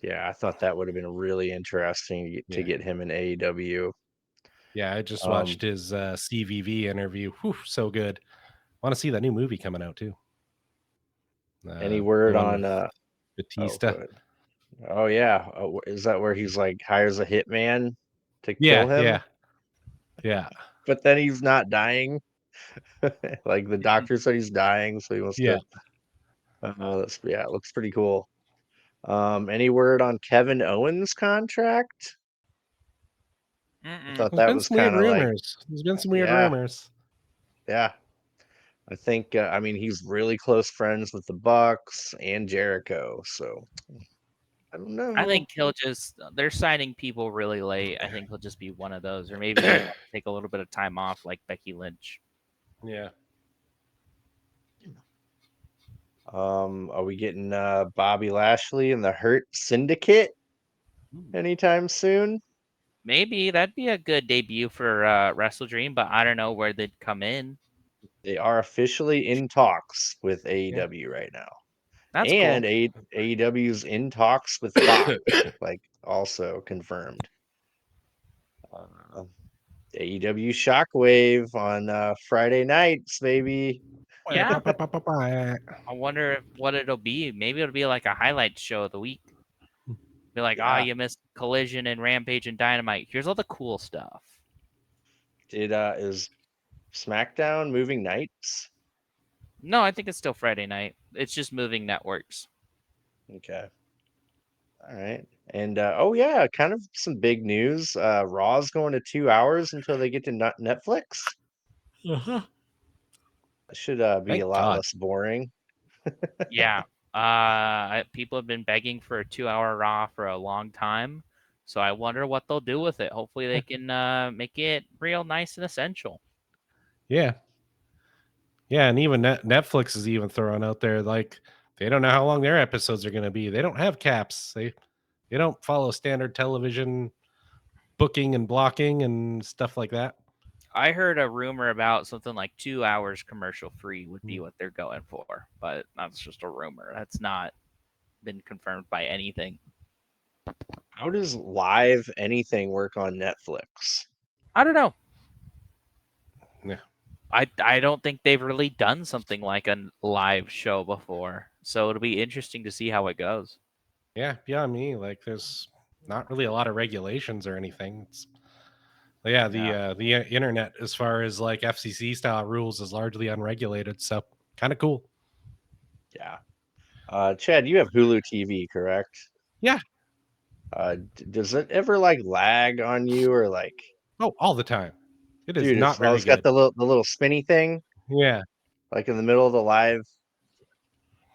[SPEAKER 1] Yeah, I thought that would have been really interesting to
[SPEAKER 2] Yeah.
[SPEAKER 1] get him in AEW.
[SPEAKER 2] Yeah, I just
[SPEAKER 1] Um,
[SPEAKER 2] watched his CVV interview. Whew, so good. Want to see that new movie coming out too.
[SPEAKER 1] any
[SPEAKER 2] The
[SPEAKER 1] word
[SPEAKER 2] one
[SPEAKER 1] on
[SPEAKER 2] with
[SPEAKER 1] oh,
[SPEAKER 2] Batista.
[SPEAKER 1] good. Oh yeah. Is that where he's like hires a hitman to kill
[SPEAKER 2] Yeah,
[SPEAKER 1] him,
[SPEAKER 2] yeah, yeah,
[SPEAKER 1] but then he's not dying? Like the
[SPEAKER 3] Mhm.
[SPEAKER 1] doctor said he's dying, so he wants
[SPEAKER 2] yeah.
[SPEAKER 1] to. Yeah, it looks pretty cool. Any word on Kevin Owens' contract? I
[SPEAKER 3] Mm-mm.
[SPEAKER 1] thought
[SPEAKER 2] There's
[SPEAKER 1] that
[SPEAKER 2] been
[SPEAKER 1] was
[SPEAKER 2] some weird
[SPEAKER 1] kind of like,
[SPEAKER 2] rumors. There's been some weird
[SPEAKER 1] yeah,
[SPEAKER 2] rumors.
[SPEAKER 1] yeah. I think, I mean, he's really close friends with the Bucks and Jericho, so I don't
[SPEAKER 3] I
[SPEAKER 1] know.
[SPEAKER 3] think he'll just they're signing people really late. I think he'll just be one of those, or maybe he'll want to take a little bit of time off, like Becky Lynch.
[SPEAKER 2] Yeah.
[SPEAKER 1] Are we getting Bobby Lashley and the Hurt Syndicate anytime soon?
[SPEAKER 3] Maybe that'd be a good debut for Wrestle Dream, but I don't know where they'd come in.
[SPEAKER 1] They are officially in talks with
[SPEAKER 2] Yeah.
[SPEAKER 1] AEW right now.
[SPEAKER 3] That's
[SPEAKER 1] And
[SPEAKER 3] cool.
[SPEAKER 1] AEW's in talks with Fox, like also confirmed. Uh, AEW Shockwave on Friday nights, maybe.
[SPEAKER 3] Yeah, I wonder what it'll be. Maybe it'll be like a highlight show of the week. Be like,
[SPEAKER 1] Yeah.
[SPEAKER 3] you missed Collision and Rampage and Dynamite. Here's all the cool stuff.
[SPEAKER 1] Is SmackDown moving nights?
[SPEAKER 3] No, I think it's still Friday night. It's just moving networks.
[SPEAKER 1] Okay. All right. And oh yeah, kind of some big news. Raw's going to 2 hours until they get to Netflix.
[SPEAKER 2] Uh-huh.
[SPEAKER 1] That should be a
[SPEAKER 2] Thank
[SPEAKER 1] lot
[SPEAKER 2] God.
[SPEAKER 1] less boring.
[SPEAKER 3] Yeah. People have been begging for a 2-hour Raw for a long time. So I wonder what they'll do with it. Hopefully they can make it real nice and essential.
[SPEAKER 2] Yeah. Yeah, and even Netflix is even throwing out there like they don't know how long their episodes are going to be. They don't have caps. They don't follow standard television booking and blocking and stuff like that.
[SPEAKER 3] I heard a rumor about something like 2 hours commercial free would be
[SPEAKER 2] Mm.
[SPEAKER 3] what they're going for, but that's just a rumor. That's not been confirmed by anything.
[SPEAKER 1] How does live anything work on Netflix?
[SPEAKER 3] I don't know.
[SPEAKER 2] Yeah.
[SPEAKER 3] I don't think they've really done something like a live show before, so it'll be interesting to see how it goes.
[SPEAKER 2] Yeah, beyond me, like there's not really a lot of regulations or anything. Yeah, the internet as far as like FCC style rules is largely unregulated, so kind of cool.
[SPEAKER 1] Yeah. Chad, you have Hulu TV, correct?
[SPEAKER 2] Yeah.
[SPEAKER 1] Does it ever like lag on you or like,
[SPEAKER 2] Oh, all the time. It is
[SPEAKER 1] dude,
[SPEAKER 2] not very
[SPEAKER 1] it's got
[SPEAKER 2] good.
[SPEAKER 1] the little spinny thing
[SPEAKER 2] Yeah.
[SPEAKER 1] like in the middle of the live,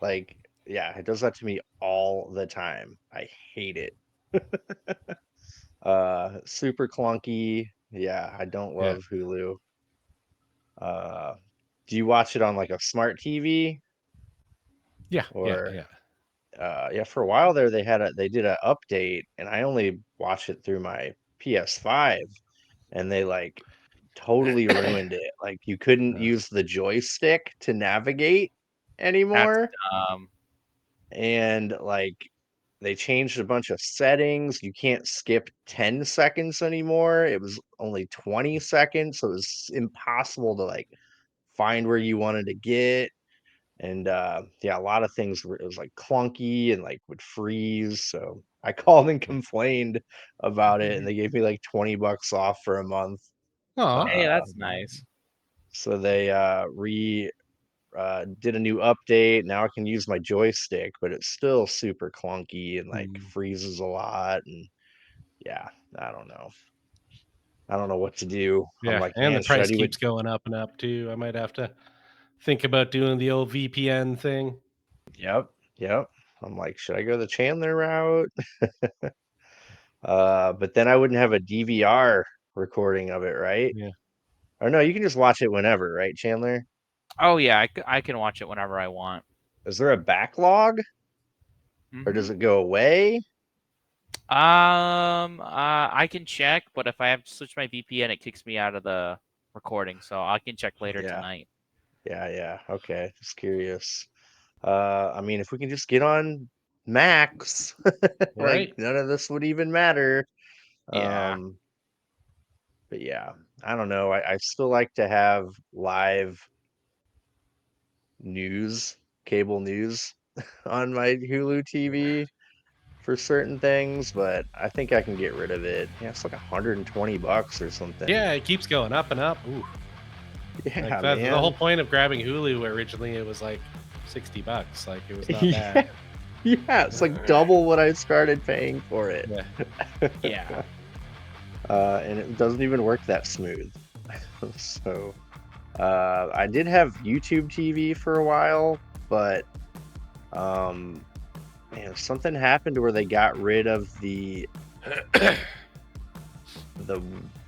[SPEAKER 1] like yeah, it does that to me all the time. I hate it. Super clunky. Yeah, I don't
[SPEAKER 2] Yeah.
[SPEAKER 1] love Hulu. Uh, do you watch it on like a smart TV
[SPEAKER 2] Yeah. Yeah.
[SPEAKER 1] or
[SPEAKER 2] Yeah.
[SPEAKER 1] yeah, for a while there they did an update and I only watched it through my PS5 and they like totally ruined it. Like you couldn't
[SPEAKER 2] Uh,
[SPEAKER 1] use the joystick to navigate
[SPEAKER 3] That's
[SPEAKER 1] anymore
[SPEAKER 3] um
[SPEAKER 1] and like they changed a bunch of settings. You can't skip 10 seconds anymore. It was only 20 seconds, so it was impossible to like find where you wanted to get. And yeah, a lot of things were it was like clunky and like would freeze. So I called and complained about it and they gave me like 20 bucks off for a month.
[SPEAKER 2] Aw.
[SPEAKER 3] Hey,
[SPEAKER 1] Uh
[SPEAKER 3] that's nice.
[SPEAKER 1] so they re did a new update. Now I can use my joystick, but it's still super clunky and like
[SPEAKER 2] Mm.
[SPEAKER 1] freezes a lot. And yeah, I don't know. I don't know what to do. I'm
[SPEAKER 2] Yeah,
[SPEAKER 1] like,
[SPEAKER 2] and the
[SPEAKER 1] man, should I
[SPEAKER 2] price
[SPEAKER 1] do it?
[SPEAKER 2] keeps going up and up too. I might have to think about doing the old VPN thing.
[SPEAKER 1] Yep, yep. I'm like, should I go the Chandler route? But then I wouldn't have a DVR recording of it, right?
[SPEAKER 2] Yeah.
[SPEAKER 1] Or no, you can just watch it whenever, right, Chandler?
[SPEAKER 3] Oh yeah, I can watch it whenever I want.
[SPEAKER 1] Is there a backlog or
[SPEAKER 3] Hmm
[SPEAKER 1] does it go away?
[SPEAKER 3] I can check, but if I have to switch my VPN, it kicks me out of the recording, so I can check later
[SPEAKER 1] Yeah,
[SPEAKER 3] tonight.
[SPEAKER 1] yeah. Okay, just curious. I mean, if we can just get on Max, like
[SPEAKER 2] Right?
[SPEAKER 1] none of this would even matter.
[SPEAKER 3] Yeah.
[SPEAKER 1] Um, But yeah, I don't know. I still like to have live news, cable news on my Hulu TV for certain things, but I think I can get rid of it. Yeah, it's like $120 or something.
[SPEAKER 2] Yeah, it keeps going up and up. Ooh, like
[SPEAKER 1] Yeah,
[SPEAKER 2] that's the whole
[SPEAKER 1] man.
[SPEAKER 2] point of grabbing Hulu. Originally, it was like $60. Like it was not
[SPEAKER 1] Yeah,
[SPEAKER 2] bad.
[SPEAKER 1] yeah, it's like double what I started paying for it.
[SPEAKER 2] Yeah.
[SPEAKER 3] Yeah.
[SPEAKER 1] And it doesn't even work that smooth. So, I did have YouTube TV for a while, but um, man, something happened where they got rid of the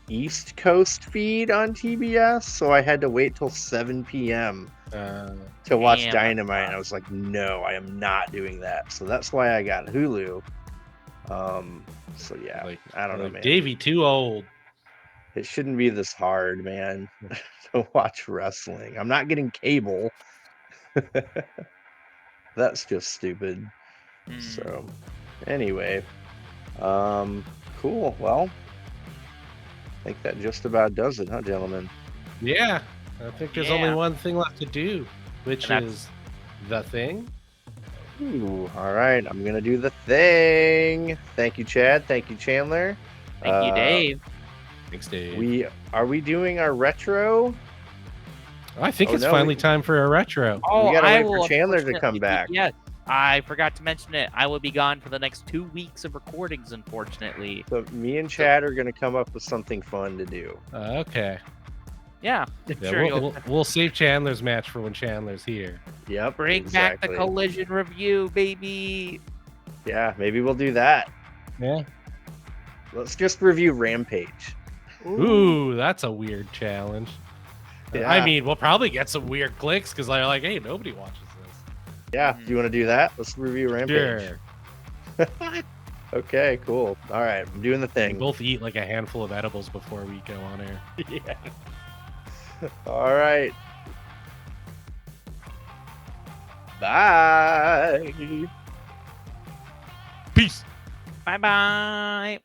[SPEAKER 1] East Coast feed on TBS, so I had to wait till 7 p.m. to watch
[SPEAKER 3] Damn, that
[SPEAKER 1] Dynamite. And I was like, no, I am not doing that. So that's why I got Hulu. So yeah,
[SPEAKER 2] Like,
[SPEAKER 1] I don't know,
[SPEAKER 2] like
[SPEAKER 1] man.
[SPEAKER 2] Davey, too old.
[SPEAKER 1] It shouldn't be this hard, man, to watch wrestling. I'm not getting cable. That's just stupid.
[SPEAKER 3] Mm.
[SPEAKER 1] So anyway, um, cool. Well, I think that just about does it, huh, gentlemen?
[SPEAKER 2] Yeah, I think there's only
[SPEAKER 3] Yeah.
[SPEAKER 2] one thing left to do, which
[SPEAKER 3] And
[SPEAKER 2] is the thing.
[SPEAKER 1] Ooh, all right, I'm gonna do the thing. Thank you, Chad. Thank you, Chandler.
[SPEAKER 3] Thank you, Dave.
[SPEAKER 2] Thanks, Dave.
[SPEAKER 1] We doing our retro?
[SPEAKER 2] I think
[SPEAKER 1] Oh,
[SPEAKER 2] it's
[SPEAKER 1] no,
[SPEAKER 2] finally time for a retro.
[SPEAKER 3] Oh,
[SPEAKER 1] gotta
[SPEAKER 3] I
[SPEAKER 1] wait for
[SPEAKER 3] will
[SPEAKER 1] Chandler to come
[SPEAKER 3] unfortunately
[SPEAKER 1] back.
[SPEAKER 3] Yes, I forgot to mention it. I will be gone for the next 2 weeks of recordings, unfortunately.
[SPEAKER 1] So me and Chad are gonna come up with something fun to do.
[SPEAKER 2] Okay.
[SPEAKER 3] Yeah, I'm
[SPEAKER 2] Yeah,
[SPEAKER 3] sure you'll
[SPEAKER 2] we'll save Chandler's match for when Chandler's here.
[SPEAKER 1] Yep.
[SPEAKER 3] bring back the
[SPEAKER 1] exactly.
[SPEAKER 3] collision review, baby.
[SPEAKER 1] Yeah, maybe we'll do that.
[SPEAKER 2] Yeah.
[SPEAKER 1] Let's just review Rampage.
[SPEAKER 2] Ooh, that's a weird challenge.
[SPEAKER 1] Yeah.
[SPEAKER 2] I mean, we'll probably get some weird clicks because they're like, hey, nobody watches this.
[SPEAKER 1] Yeah. Do you want to do that? Let's review Rampage.
[SPEAKER 2] Sure.
[SPEAKER 1] Okay, cool. All right, I'm doing the
[SPEAKER 2] We
[SPEAKER 1] thing.
[SPEAKER 2] both eat like a handful of edibles before we go on air.
[SPEAKER 1] Yeah. All right. Bye.
[SPEAKER 2] Peace.
[SPEAKER 3] Bye-bye.